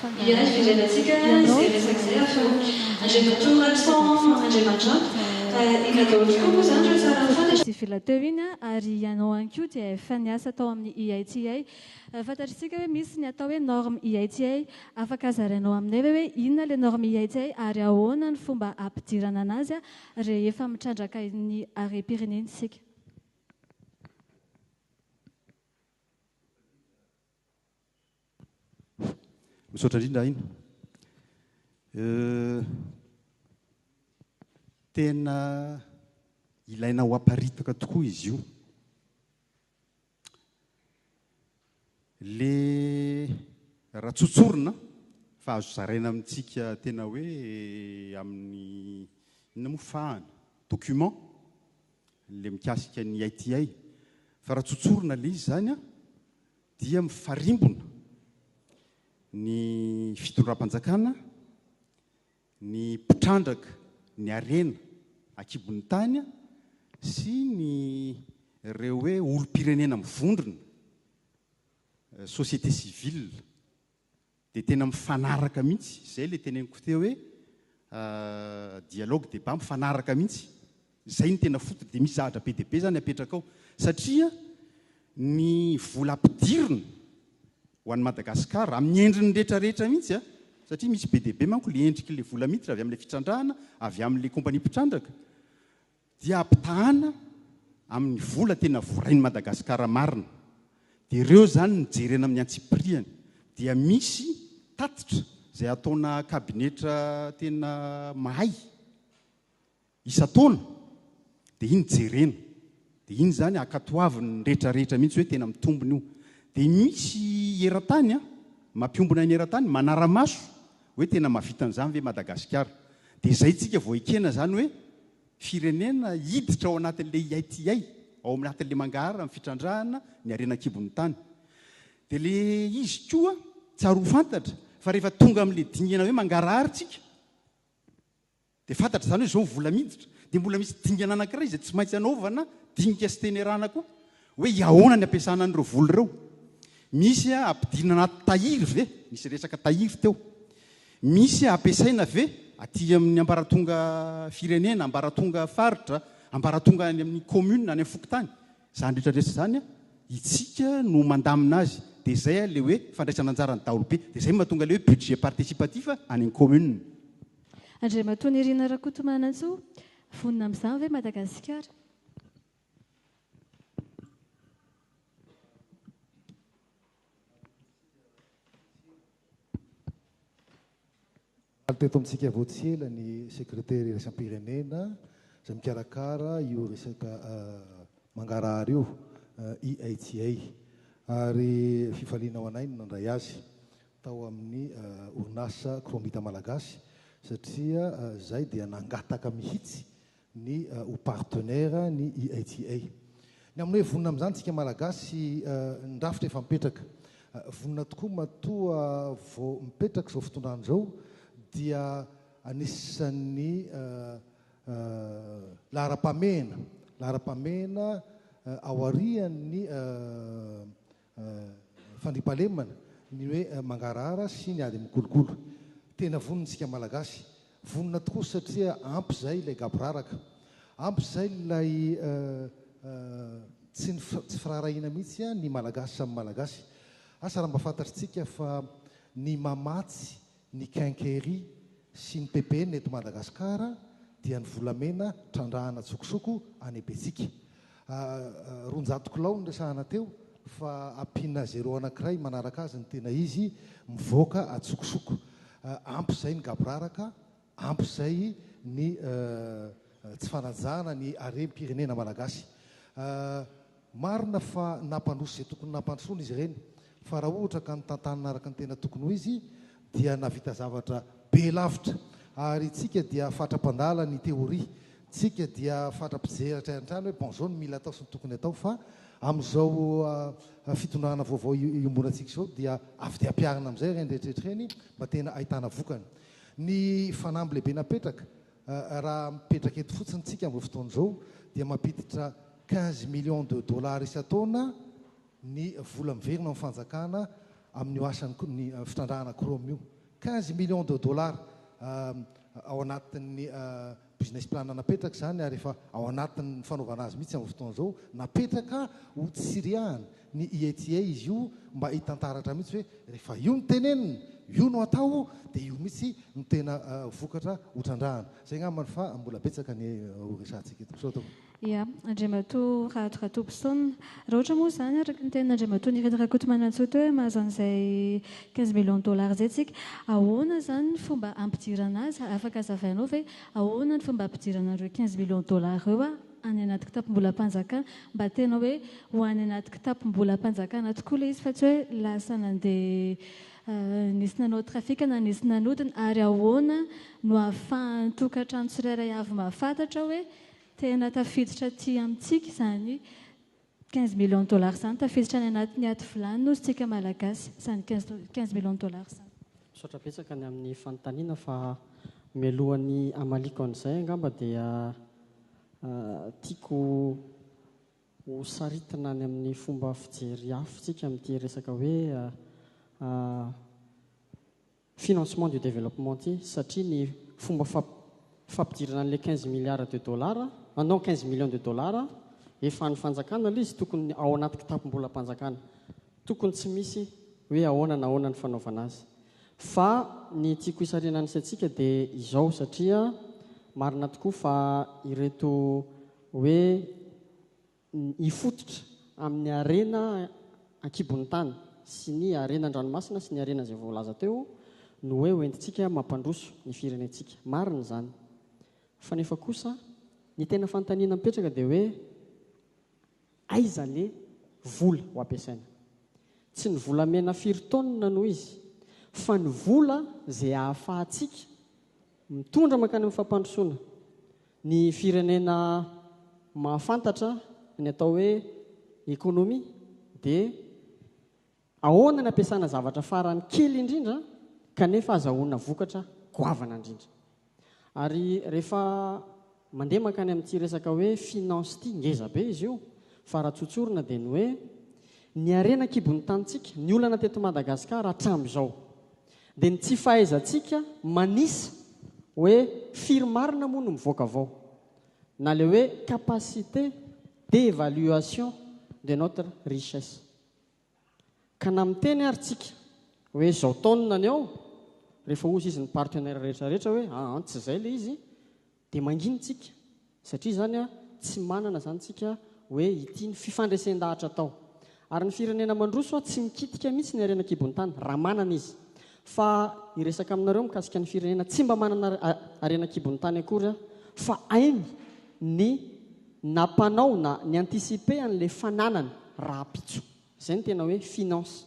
tsy fila teo iny ary ianao any koa dia efa niasa tao amin'ny EITI. Fantatritsika hoe misy ny atao hoe norme EITI, afaka zarainao aminay hoe inona ilay norme EITI ary ahoana ny fomba ampidirana anazy rehefa mitrandraka ny harem-pirenena isika. Misaotra indrindra iny. Tena ilaina ho aparitaka tokoa izy io. Le raha tsotsorina fa azo zaraina amintsika tena hoe amin'ny inona moa fahana document le mikasika ny IITI. Fa raha tsotsorina le izy zany dia mifarimbona ny fitondram-panjakana, ny mpitrandraka, ny arena akibon'ny tany sy ny ireo hoe olom-pirenena mivondrona, société civile, dia tena mifanaraka mihitsy. Izay le teneniko teo hoe dialogue débat mifanaraka mihitsy. Izay ny tena foto, dia misy zavatra be dia be zany apetraka ao. Satria ny vola ampidirina ho an'ny Madagasikara amin'ny endriny rehetrarehetra mihitsy satria misy be dia be manko le endriky le vola mihitsy avy amin'ilay fitrandrahana, avy amin'ilay kompania mpitrandraka, dia ampitahana amin'ny vola tena vorain'ny Madagasikara marina. Dia ireo zany nijerena amin'ny antsipriany. Dia misy tatitra izay ataona kabinetra tena mahay isa-taona, dia iny jerena. Dia iny zany akatoaviny rehetrarehetra mihitsy hoe tena mitombona io. Dia misy eran-tany mampiombona ny eran-tany manara-maso hoe tena mahavita an'izany ve Madagasikara. dia izay tsika voekena zany hoe firenena hiditra ao anatin'le IITA ao anatin'le mangahara amin'ny fitrandrahana ny arenan-kibon'ny tany. Dia le izy koa tsaro fantatra fa rehefa tonga amin'le dingana hoe mangarahary tsika dia fantatra zany hoe zao vola miditra dia mbola misy dingana anankiray izay tsy maintsy anaovana dinika sy tenerana koa hoe iahoana ny ampiasana an'ireo vola ireo. Misy ampidirina anaty tahiry ve, misy resaka tahiry teo, misy ampiasaina ve aty amin'ny ambaratonga firenena, ambaratonga faritra, ambaratonga any amin'ny commune, any amin'ny fokontany. Zany rehetrarehetra zany itsika no mandamina azy. Dia izay le hoe fandraisana anjarany daholo be. Dia izay mahatonga le hoe budget participatif any amin'ny commune. Andriamatoa Nirina Rakotomanantsoa, vonina amin'izany ve Madagasikara? Teto amintsika voatsela ny sekretary iraisam-pirenena izay mikarakara io resaka mangarahary io IITA ary fifaliana ao anay no nandray azy tao amin'ny orinasa kromita malagasy satria zay dia nangataka mihitsy ny ho partenaire ny IITA. Ny amin'ny hoe vonina amin'izany tsika malagasy ndrafitra efa mipetraka. Vonina tokoa matoa vao mipetraka izao fotoanany izao dia anisan'ny lahara-pamena aorian'ny fandriampahalemana ny hoe mangarahara sy ny ady mikolokolo. Tena vonintsika malagasy, vonina tokoa satria ampy izay ilay gaboraraka, ampy izay ilay tsy firaharahiana mihitsy ny malagasy samy malagasy. Asa raha mba fantatritsika fa ny mamatsy ny quincaillerie sy ny PPN eto Madagasikara dia ny volamena trandrahana tsokosoko any Betsika. 200 kilao ny resahana teo fa ampina 0 anankiray manaraka azy ny tena izy mivoaka atsokosoko. Ampy izay ny gaboraraka, ampy izay ny tsy fanajana ny harem-pirenena malagasy. Marina fa nampandroso izay tokony nampandrosoana izy ireny, fa raha ohatra ka nitantanana araka ny tena tokony ho izy dia navita zavatra be lavitra. Ary tsika dia fatra-pandala ny teoria, tsika dia fatra-pijeratra an-trano hoe bon zao ny mila atao sy ny tokony atao, fa amin'izao fitondrana vaovao iombonantsika izao dia avy dia ampiarina amin'izay ireny rehetrarehetra ireny mba tena ahitana vokany. Ny fanamby lehibe napetraka raha mipetraka eto fotsiny tsika amin'izao fotoana izao dia mampiditra 15 millions de dollars isan-taona ny vola miverina amin'ny fanjakana amin'ny asany fitandrahana Chrome io. 15 millions de dollars ao anatin'ny business plan napetraka zany, ary efa ao anatin'ny fanaovana azy mihitsy amin'ny fotoana izao napetraka ho tsiriahana ny IITA izy io mba hitantaratra mihitsy hoe rehefa io no tenenina, io no atao dia io mihitsy no tena vokatra hotrandrahana. Zay ngambany fa mbola betsaka ny resantsika eto. Ia, Andriamatoa Rato-Pisona, raha ohatra moa zany araka ny tenin'Andriamatoa Nirina Rakotomanantsoa teo hoe mahazo an'izay 15 millions de dollars zay tsika, ahoana zany ny fomba ampidirana azy? Afaka hazavainao ve ahoana ny fomba ampidirana ireo 15 millions de dollars eo any anaty kitapom-bolam-panjakana mba tena hoe ho any anaty kitapom-bolam-panjakana tokoa ilay izy, fa tsy hoe lasa nandeha nisy nanao trafika na nisy nanodina, ary ahoana no ahafahan'ny tokantrano tsirairay avy mahafantatra hoe tena tafiditra aty amintsika izany 15 millions de dollars izany, tafiditra any anatin'ny aty vilany no tsika malagasy izany 15 millions de dollars izany. Misaotra betsaka ny amin'ny fanontaniana fa mialohan'ny amaliko an'izay angamba dia tiako ho saritina any amin'ny fomba fijery afitsika amin'ity resaka hoe financement du développement ity, satria ny fomba fampidirana an'ilay 15 milliards de dollars, non 15 millions de dollars, efa ny fanjakana ilay izy tokony ao anaty kitapom-bolam-panjakana, tokony tsy misy hoe ahoana na ahoana ny fanaovana azy. Fa ny tiako hisarina an'isyantsika dia izao, satria marina tokoa fa ireto hoe hifototra amin'ny arena ankibon'ny tany sy ny arena an-dranomasina sy ny arena izay voalaza teo no hoe hoentintsika mampandroso ny firenentsika. Marina zany. Fa nefa kosa ny tena fanontaniana mipetraka dia hoe aiza le vola ho ampiasaina? Tsy ny volamena firy taonina no izy, fa ny vola izay ahafahantsika mitondra makany amin'ny fampandrosoana ny firenena mahafantatra ny atao hoe ekonomia dia ahoana ny ampiasana zavatra farany kely indrindra kanefa azahoana vokatra goavana indrindra. Ary rehefa mandeha makany amin'ity resaka hoe finance ity ngeza be izy io fa raha tsotsorina dia ny hoe ny arenan-kibon'ny tanitsika ny olana teto Madagasikara hatramin'izao dia ny tsy fahaizantsika manisa hoe firy-marina moa no mivoaka avao na le hoe capacité d'évaluation de notre richesse. Ka na miteny ary tsika hoe zao taonina ny ao rehefa ozy izy ny partenaire rehetrarehetra hoe tsy izay le izy dia manginitsika satria zany tsy manana zany tsika hoe ity ny fifandresen-dahatra tao. Ary ny firenena mandroso tsy mikitika mihitsy ny arenan-kibon'ny tany raha manana izy, fa iresaka aminareo mikasika ny firenena tsy mba manana arenan-kibon'ny tany akory fa ainy ny nampanao na ny anticiper an'le fananany raha pitso. Izay ny tena hoe finance.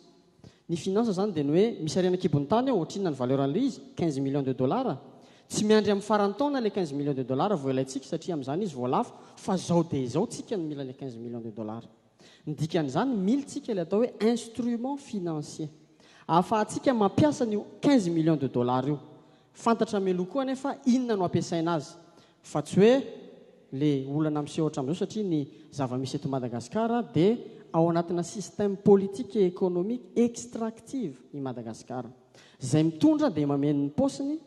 Ny finance zany dia ny hoe misy arenan-kibon'ny tany ao ohatrina ny valeur an'le izy 15 millions de dollars, tsy miandry amin'ny farantaona le 15 millions de dollars voalaitsika satria amin'izany izy voalafo fa zao dia zao tsika ny mila le 15 millions de dollars. Ny dikan'izany militsika le atao hoe instrument financier ahafahantsika mampiasa ny 15 millions de dollars io. Fantatra meloa koa anefa inona no ampiasaina azy fa tsy hoe le olana misehotra amin'izao satria ny zava-misy eto Madagasikara dia ao anatina système politique et économique extractive i Madagasikara. Izay mitondra dia mameno ny paosiny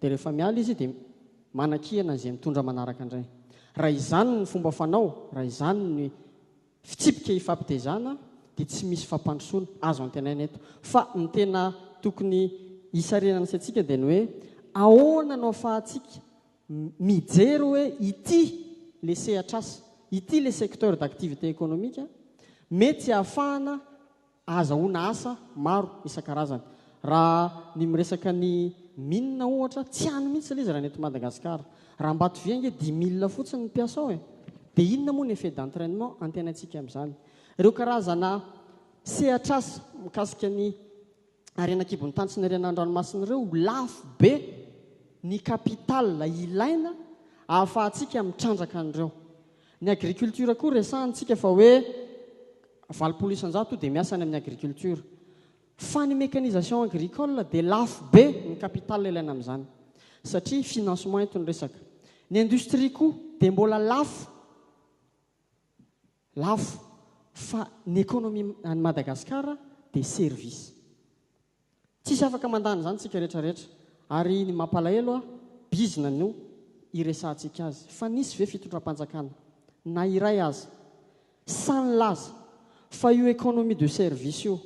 dia rehefa miala izy dia manan-kihana izay mitondra manaraka indray. Raha izany ny fomba fanao, raha izany ny fitsipika hifampitezana dia tsy misy fampandrosoana azo antenaina eto. Fa ny tena tokony hisarenana antsika dia ny hoe ahoana no ahafahantsika mijery hoe ity le sehatr'asa, ity le secteur d'activité économique mety ahafahana azahoana asa maro isan-karazany. Raha ny miresaka ny minina ohatra tsy hany mihitsy le izy raha neto Madagasikara. Raha mbato viange 10 000 fotsiny ny mpiasa ao dia inona moa ny effet d'entraînement antenaintsika amin'izany. Ireo karazana sehatr'asa mikasika ny arenan-kibon'ny tany sy ny arenan-dranomasina ireo lafo be ny kapitala ilaina ahafahantsika mitrandraka an'ireo. Ny agriculture koa resahantsika fa hoe 20 isan-jato dia miasa any amin'ny agriculture, fa ny mécanisation agricole dia lafo be ny kapitala ilaina amin'izany satria financement eto ny resaka. Ny industrie koa dia mbola lafo fa ny économie any Madagasikara dia service. Tsisy afaka mandany zany tsika rehetrarehetra ary ny mampalahelo bizina no iresantsika azy fa nisy ve fitondram-panjakana na iray azy sany laza fa io économie de service io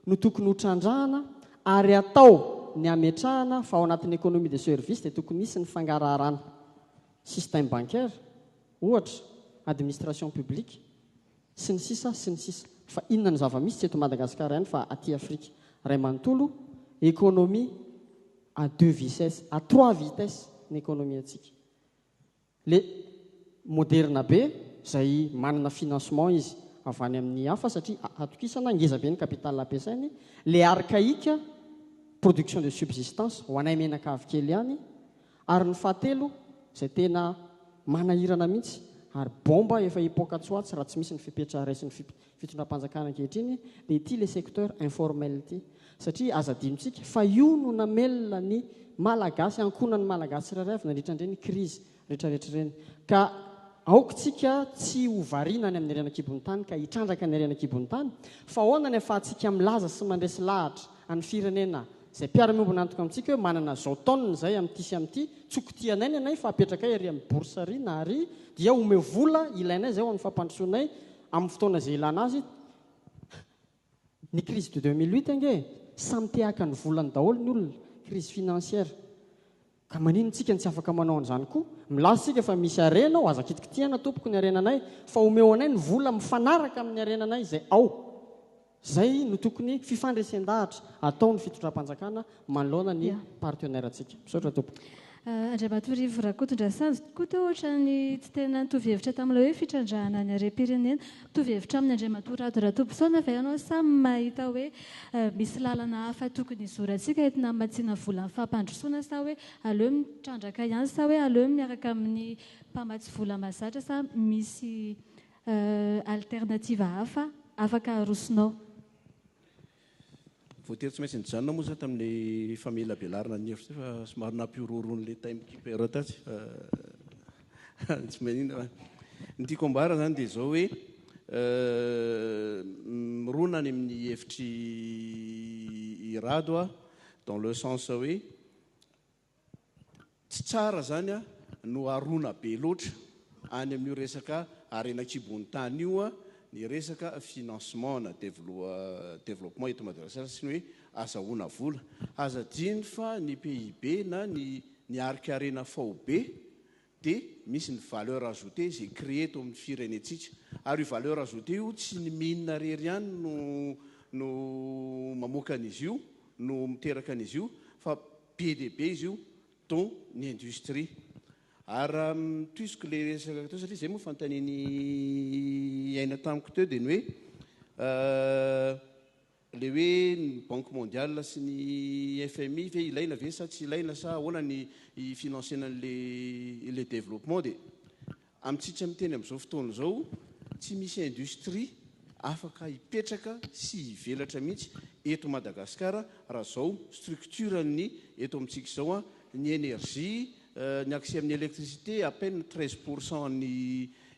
no tokony hotrandrahana ary atao ny ametrahana fa ao anatin'ny économie de service dia tokony misy ny fangaraharaana système bancaire ohatra administration publique sy ny sisa fa inona ny zava-misy tsy eto Madagasikara ihany fa aty Afrika ray manontolo économie à 2 vitesses, à 3 vitesses ny économie atsika. Le moderna be izay manana financement izy avy any amin'ny hafa satria atokisana ngeza be ny capital ampiasainy, le archaïque production de subsistance ho anay menaka avy kely ihany, ary ny fahatelo izay tena manahirana mihitsy ary bomba efa hipoaka tsoatsy raha tsy misy ny fipetra raisy ny fitondram-panjakana ankehitriny dia ity le secteur informel ity satria aza adinontsika fa io no namelona ny malagasy ankonany malagasy rairay avy nandritrandre ny crise rehetrarehetra ireny. Ka aokontsika tsy hovariana ny amin'ny arenan-kibon'ny tany ka hitrandraka ny arenan-kibon'ny tany fa ahoana ny ahafahantsika milaza sy mandresy lahatra any firenena izay mpiara-miombona antoka amintsika hoe manana zao taonina izay amin'ity sy amin'ity tsokotianay ny anay fa apetraka ay ary amin'ny bourserie na ary dia ome vola ilainay izay ho amin'ny fampandrosoanay amin'ny fotoana izay ilana azy. Ny crise de 2008 ange samy tehaka ny volany daholo ny olona crise financière ka manino tsika ny tsy afaka manao an'izany koa milaza tsika fa misy arena ao aza kitikitihana tompoko ny arenanay fa omeo anay ny vola mifanaraka amin'ny arenanay izay ao zay no tokony fifandresen-dahatra atao ny fitondram-panjakana manoloana ny partenaire atsika. Misaotra tompoko. Andriamatoarivo Rakotondrasanjo koa teo ohatrany tsy tena nitovy-hevitra tamin'ilay hoe fitrandrahana ny harem-pirenena. Mitovy-hevitra amin'ny Andriamatoa Rado Ratobisona fa ianao samy mahita hoe misy lalana hafa tokony izorantsika entina hamatsiana vola amin'ny fampandrosoana sa hoe aleo mitrandraka ihany sa hoe aleo miaraka amin'ny mpamatsy vola mahazatra sa misy alternativa hafa afaka arosonao. Voatery tsy maintsy nijanona moa za tamin'ny famille Belarina ny hevitra fa somary nampiororon'ilay timekeeper tatsy tsy maninona ny tiako ambara zany dia zao hoe mirona any amin'ny hevitry irado dans le sens hoe tsy tsara zany no arona be loatra any amin'io resaka arenan-kibon'ny tany io ny resaka financement na développement eto Madagasikara sy ny hoe azahoana vola. Aza diny fa ny PIB na ny arika-arena fao be dia misy ny valeur ajoutée izay créé eto amin'ny firenentsika. Ary io valeur ajoutée io tsy ny mine rery ihany no mamoaka an'izy io, no miteraka an'izy io, fa be dia be izy io dont ny industrie. Ary toisiko ilay resaka teo satria izay moa fanontaniany aina tamiko teo dia ny hoe ilay hoe ny Banque mondiale sy ny FMI ve ilaina ve sa tsy ilaina sa ahoana ny financena le développement dia amintsika miteny amin'izao fotoana izao tsy misy industrie afaka hipetraka sy hivelatra mihitsy eto Madagasikara raha izao structurany eto amintsika izao ny énergie ny accès amin'ny électricité à peine 13%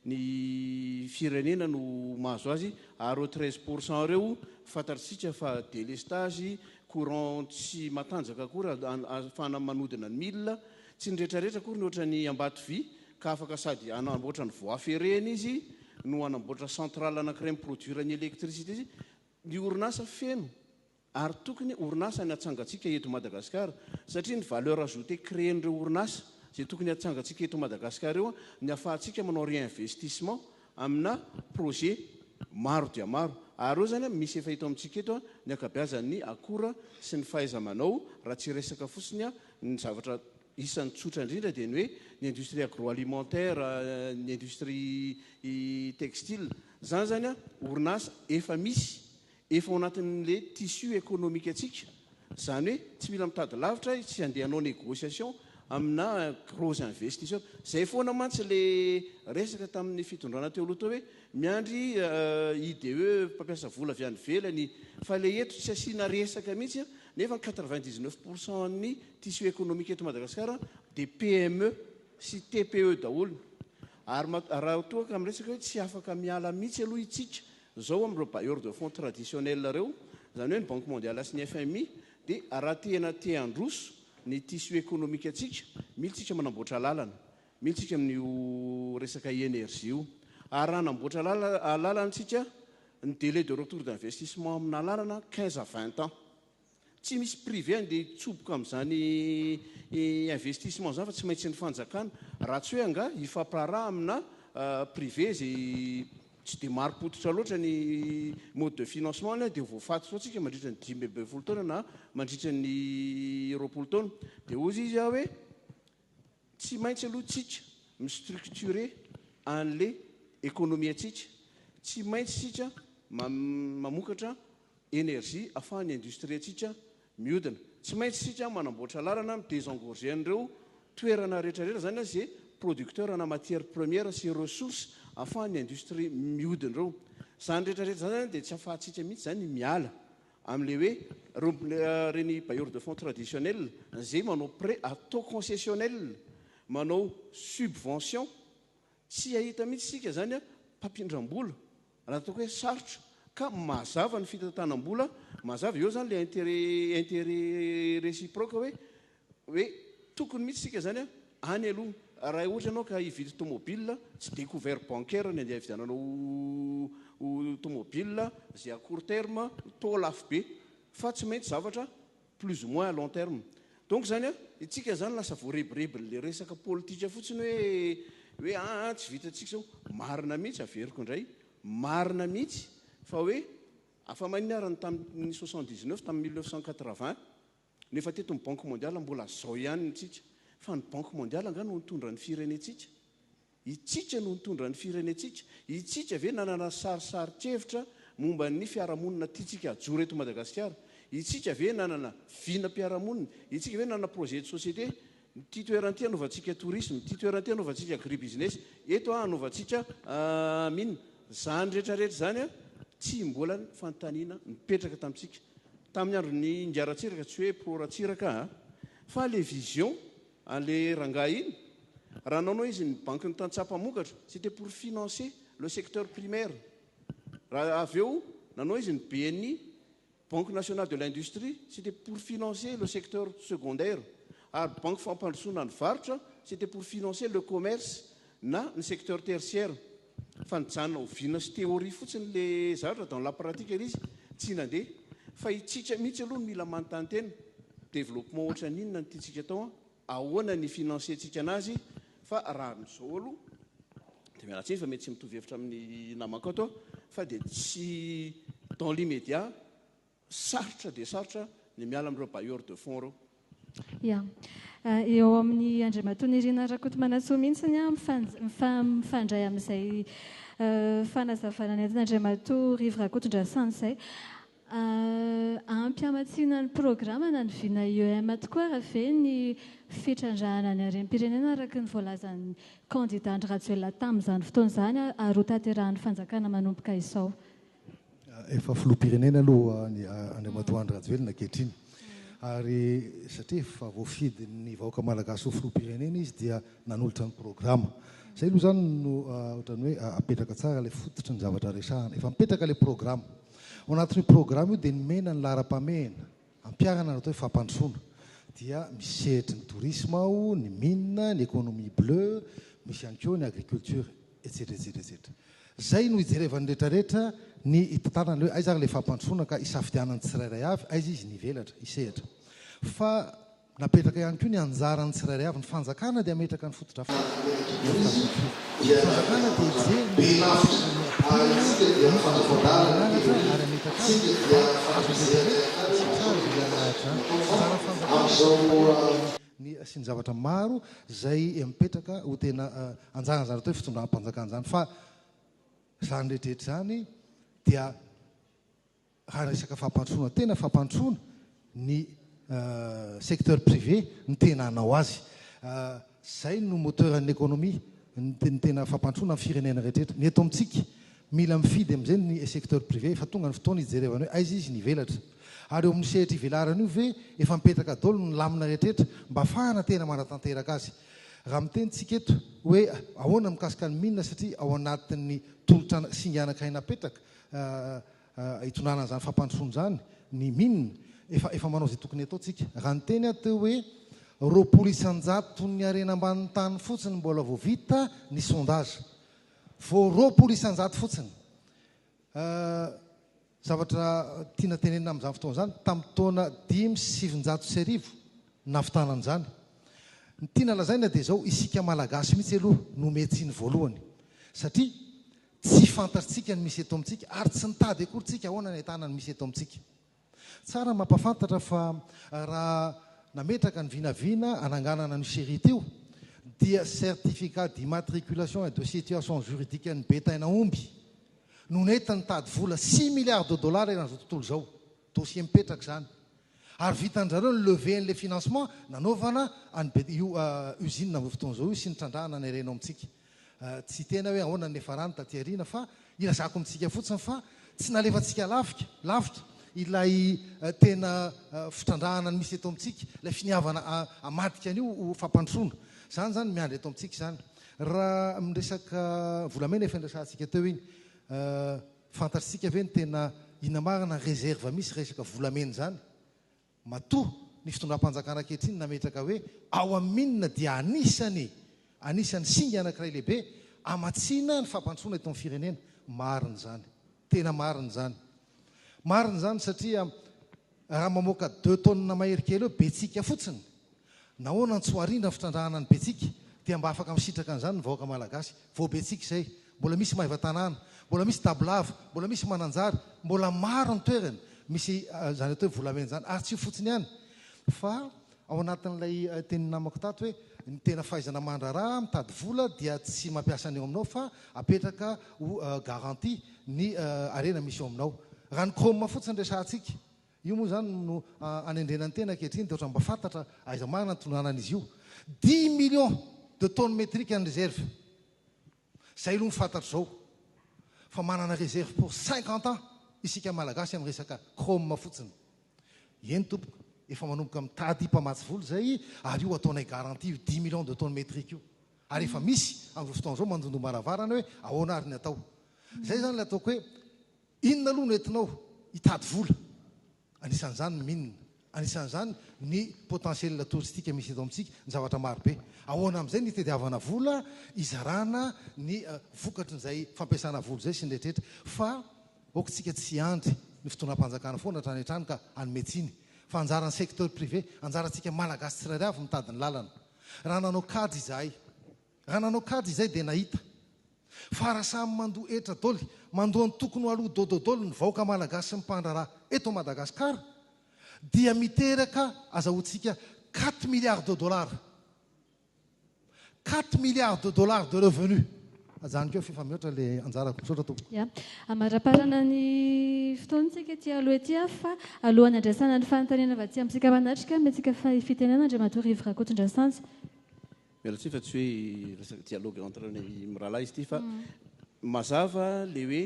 ny firenena no mahazo azy ary 13% reo fantatsika fa délestage courant tsy matanjaka akory ahafahana manodina ny milina tsy nyrehetrarehetra akory ny ohatra ny Ambatovy ka afaka sady anamboatra ny voie ferrée izy no anamboatra centrale anankiray miproduire ny électricité izy ny orinasa feno ary tokony orinasa ny atsangatsika eto Madagasikara satria ny valeur ajoutée créen'ireo orinasa zay tokony atsangatsika eto Madagasikara eo ny ahafahantsika manao réinvestissement amina projet maro dia maro ary eo zany misy efa eto amintsika eto ny akabeazan'ny akora sy ny fahaiza-manao raha tsy resaka fotsiny ny zavatra isan'ny tsotra indrindra dia ny hoe ny industrie agroalimentaire ny industrie textile zany zany orinasa efa misy efa ao anatin'le tissu économique atsika zany hoe tsy mila mitady lavitra tsy andehanao négociation amina gros investisseurs zay foana mantsy le resaka tamin'ny fitondrana teo aloha teo hoe miandry IDE mpampiasa vola avy any velany fa le eto tsy asiana resaka mihitsy nefa 99% ny tissu économique eto Madagasikara dia PME sy TPE daholo ary raha toaka amin'ny resaka hoe tsy afaka miala mihitsy aloha itsika zao amin'ireo bailleurs de fonds traditionnels reo zany hoe ny Banque mondiale sy ny FMI dia raha tena te-handroso ny tissu économique atsika mila tsika manamboatra lalana mila tsika amin'io resaka énergie io ary raha namboatra lalantsika ny délai de retour d'investissement amina lalana 15 à 20 ans tsy misy privé andeha tsoboka amin'izany investissement zany fa tsy maintsy ny fanjakana raha tsy hoe anga hifampiraharaha amina privé zay tsy dia maro-pototra loatra ny mode de financement dia voafatotra atsika mandritra ny 10 taona na mandritra ny 20 taona dia ozy izy hoe tsy maintsy aloha tsika mistructuré an'le économie atsika tsy maintsy tsika mamokatra énergie ahafahany industrie atsika mihodina tsy maintsy tsika manamboatra lalana désengorger an'ireo toerana rehetrarehetra zany zay producteur ana matière première sy ressources ahafahany industrie mihodina reo zany rehetrarehetra zany dia tsy ahafahantsika mihitsy zany miala amin'le hoe reny bailleurs de fonds traditionnels zay manao prêt à taux concessionnel manao subvention tsy ahita mihitsy sika zany mpampindram-bola raha ataoko hoe sarotra ka mazava ny fitantanam-bola mazava eo zany le intérêt réciproque hoe tokony mihitsy sika zany any aloha raha ohatra ianao ka hividy tomobile tsy dia couvert bancaire ny andeha hividananao tomobile zay à court terme taux lafo be fa tsy maintsy zavatra plus ou moins à long terme donc zany itsika zany lasa voarebireby le resaka politika fotsiny hoe tsy vitantsika zao marina mihitsy averiko indray marina mihitsy fa hoe afa manina arany tamin'ny 79 tamin'ny 1980 nefa teto ny Banque mondiale mbola zao ihany nitsika fa ny banque mondiale anga no nitondra ny firenetsika, itsika no nitondra ny firenetsika, itsika ve nanana sarisaritsevitra momba ny fiarahamonina tiatsika ajoro eto Madagasikara, itsika ve nanana vinam-piarahamonina, itsika ve nanana projet de société, ty toeranty anaovantsika tourisme, ty toeranty anaovantsika agribusiness, eto anaovantsika mine zany rehetrarehetra zany tsy mbola fanontaniana mipetraka tamintsika tamin'ny andron'ny Ngiaratsiraka, tsy hoe Proratsiraka fa le vision an'le rangahy iny raha nanao izy ny banque ny tantsapamokatra, c'était pour financer le secteur primaire. Raha avy eo nanao izy ny BNI, Banque nationale de l'industrie, c'était pour financer le secteur secondaire. Ary banque fampandrosoana ny varotra, c'était pour financer le commerce na ny secteur tertiaire. Fa nijanona oviana sy théorie fotsiny le zavatra dans la pratique izy tsy nandeha. Fa itsika mihitsy aloha mila manontany tena développement ohatra n'inona ny tiantsika atao, ahoana ny financentsika anazy, fa raha n'izao aloha dia miala tsiny fa mety tsy mitovy hevitra amin'ny namako ato, fa dia tsy dans l'immédiat sarotra dia sarotra ny miala amin'ireo bailleurs de fonds reo. Ya, eo amin'ny Andriamatoa Nirina Rakotomanantsoa mihitsiny mifandray amin'izay fanazavana ny Andriamatoa Rivo Rakotondrasana izay ampy amatsiana ny programa na ny vina IEM tokoa raha ve ny fitrandrahana ny harem-pirenena araka ny voalazan'ny candidat Rajoelina tamin'izany fotoana izany ary ho tanterahan'ny fanjakana manomboka izao. Efa filoham-pirenena aloha ny Andriamatoa Andry Rajoelina ankehitriny. Ary satria efa voafidy ny vahoaka malagasy ho filoham-pirenena izy dia nanolotra ny programa. Zay aloha zany no ohatrany hoe apetraka tsara ilay fototry ny zavatra resahana. Efa mipetraka ilay programa. Ao anatin'io programa io dia nomena ny laharam-pamehana, ampiarana natao hoe fampandrosoana. Dia misehitry ny tourisme ao, ny mine, ny économie bleue, misy ihany koa ny agriculture, etc. etc. Zay no hijerevan'ny rehetrarehetra ny hitantarana hoe aiza ilay fampandrosoana ka hisafidianany tsirairay avy, aiza izy nivelatra, hisehatra. Fa napetraka ihany koa ny anjarany tsirairay avy, ny fanjakana dia ametraka ny fototra fanjakana dia ny sy ny zavatra maro zay mipetraka ho tena anjarany zany atao hoe fitondram-panjakana zany. Fa zany rehetrarehetra zany dia raha resaka fampandrosoana, tena fampandrosoana ny secteur privé ny tena hanao azy. Zay no moteur'ny économie, ny tena fampandrosoana amin'ny firenena rehetrarehetra. Ny eto amintsika mila mifidy amin'izay ny secteur privé fa tonga ny fotoana hijerevana hoe aiza izy nivelatra. Ary eo amin'ny sehatra ivelarana io ve efa mipetraka daholo ny lamina rehetrarehetra mba ahafahana tena manatanteraka azy. Raha mitenitsika eto hoe ahoana mikasika ny mine satria ao anatin'ny tolotra singanak'aina petraka hitondrana zany fampandrosoana zany ny mine efa manao izay tokony ataontsika. Raha ny teny atao hoe roapolo isanjato ny harena ambanin'ny tany fotsiny mbola vao vita ny sondage, vao roapolo isanjato fotsiny. Zavatra tiana tenenina amin'izany fotoana zany tamin'ny taona 5,7 nahavitana an'izany. Ny tiana lazaina dia izao isika malagasy mihitsy aloha no metsiny voalohany satria tsy fantatritsika ny misy eto amintsika ary tsy nitady akory tsika ahoana ny ahitana ny misy eto amintsika. Tsara mampafantatra fa raha nametraka ny vinavina ananganana ny sérité io dia certificat d'immatriculation et de situation juridique ny betaina omby no netany tady vola 6 milliards de dollars eran'izao tontolo izao. Dossier mipetraka zany. Ary vitan'zareo ny lever n'le financement nanaovana io usine amin'ny fotoana izao io sy nitrandrahana ny harena amintsika. Tsy tena hoe ahoana ny efa rano taty aoriana fa ilazako amintsika fotsiny fa tsy nalefantsika lavitra ilay tena fitrandrahana ny misy eto amintsika, ilay finiavana amadika an'io fampandrosoana. Zany zany miandry eto amintsika zany. Raha miresaka volamena efa ndrasantsika teo iny, fantatritsika ve ny tena ina marina réserve misy resaka volamena zany. Matoa ny fitondram-panjakana ankehitriny nametraka hoe ao amin'ny minina dia anisany singa anankiray lehibe amatsiana ny fampandrosoana eto amin'ny firenena. Marina zany, tena marina zany. Marina zany satria raha mamoaka 2 tonnes mahery kely eo betsika fotsiny, nahoana ny tsoarindra ny fitrandrahana ny betsika dia mba afaka misitraka an'izany ny vahoaka malagasy. Vao betsika izay mbola misy maiva-tanàna, mbola misy tablava, mbola misy mananjary, mbola maro ny toerana misy zany atao hoe volamena zany. Ary tsy fotsiny ihany fa ao anatin'ilay teny namako tato hoe ny tena fahaizana mandraraha mitady vola dia tsy mampiasa any eo aminao fa apetraka ho garantie ny arena misy eo aminao. Raha ny chrome fotsiny resantsika io moa zany no anendrenany tena ankehitriny dia ohatran'ny mba fantatra aiza marina ny tonanan'izy io 10 millions de tonnes métriques en réserve. Zay aloha mifantatra zao fa manana réserve pour 50 ans isika malagasy amin'ny resaka chrome fotsiny. Eny tompoko efa manomboka mitady mpamatsy volo zay ary io ataonay garantie 10 millions de tonnes métriques io. Ary efa misy amin'ny fotoana zao mandondomaravarana hoe ahoana ary ny atao. Zay zany le ataoko hoe inona aloha no entinao hitady vola. Anisan'izany minina. Anisan'izany ny potentiel touristique misy eto amintsika ny zavatra maro be. Ahoana amin'izay ny tediavana vola izarana ny vokatrin'izay fampiasana vola zay sy ny rehetrarehetra fa okotsika tsy andry ny fotoanam-panjakana foana hatrany hatrany ka anometsiny. Fa anjaran'ny secteur privé, anjarantsika malagasy tsirairay avy mitady ny lalana. Raha nanao kajy izahay, raha nanao kajy izay dia nahita. Fa raha samy mandoa etra daoly, mandoa ny tokony ho aloha dododolo ny vahoaka malagasy sy mipandrarà eto Madagasikara, dia miteraka azahoantsika 4 milliards de dollars. 4 milliards de dollars de revenus. Azany keo fifa mihoatra le anjarako misaotra tompoko. Ya, amaraparana ny fotoantsika ety aloha ety fa alohan'ny andraisana ny fanontaniana avy aty amintsika manatrika metsika fitenena Andriamatoa Rivo Rakotondrasantsy. Miala tsy fa tsy hoe resaka dialogue entre ny mirahalahy izy ity fa mazava le hoe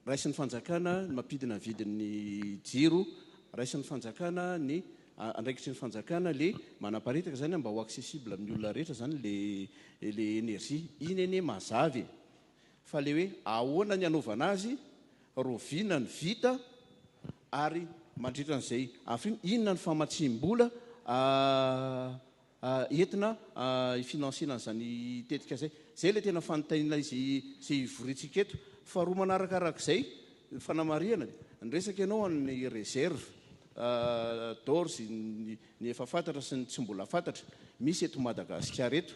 raisin'ny fanjakana ny mampidina ny vidin'ny jiro, raisin'ny fanjakana ny andraikitry ny fanjakana le manaparitaka zany mba ho accessible amin'ny olona rehetra zany le énergie iny ene mazavy fa le hoe ahoana ny anaovana azy rovina ny vita ary mandritra an'izay afiny inona ny famatsim-bola entina ifinansiana an'izany tetika zay le tena fanontaniana izy zay ivoritsika eto fa roa manarakarak'izay fanamariana ny resaka ianao ny réserve d'or sy ny efa fantatra sy ny tsy mbola fantatra misy eto Madagasikara eto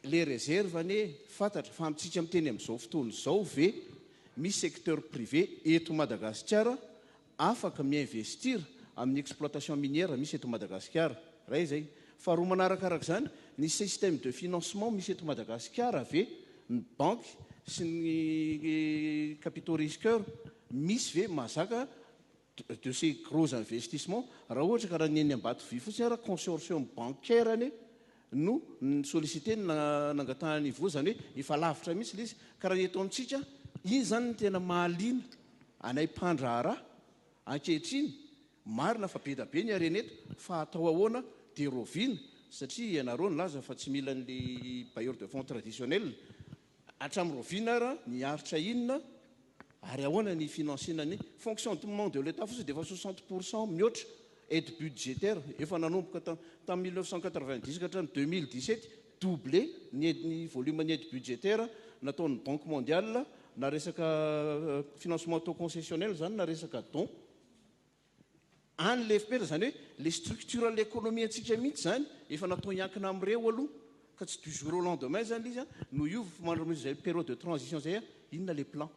le réserve ane fantatra fa amitsika miteny amin'izao fotoana izao ve misy secteur privé eto Madagasikara afaka miinvestir amin'ny exploitation minière misy eto Madagasikara ray zay fa roa manarakarak' zany ny système de financement misy eto Madagasikara ve ny banque sy ny capitaux risqueurs misy ve mazaka de ces gros investissements raha ohatra ka raha ny eny Ambatovy fotsiny raha consortium bancaire ane no sollicité nangatahany voa zany hoe efa lavitra mihitsy izy ka raha eto amintsika iny zany ny tena mahaliana anay mpandraharaha ankehitriny marina fa be da be ny arena eto fa atao ahoana de rovina satria ianareo ny laza fa tsy mila ny bailleur de fonds traditionnel hatramin'ny rovina raha niaritra inona ary ahoana ny finansiana ny fonctionnement de l'État fotsiny dia efa 60% mihoatra aide budgétaire efa nanomboka tamin'ny 1990 ka hatramin'ny 2017 doublé ny volume ny aide budgétaire nataon'ny Banque mondiale na resaka financement auto concessionnel zany na resaka don an'le fpera zany hoe les structures de l'économie antsika mihitsy zany efa natao iankina amin'ireo aloha ka tsy du jour au lendemain zany izy no io mandromizay période de transition zay inona les plans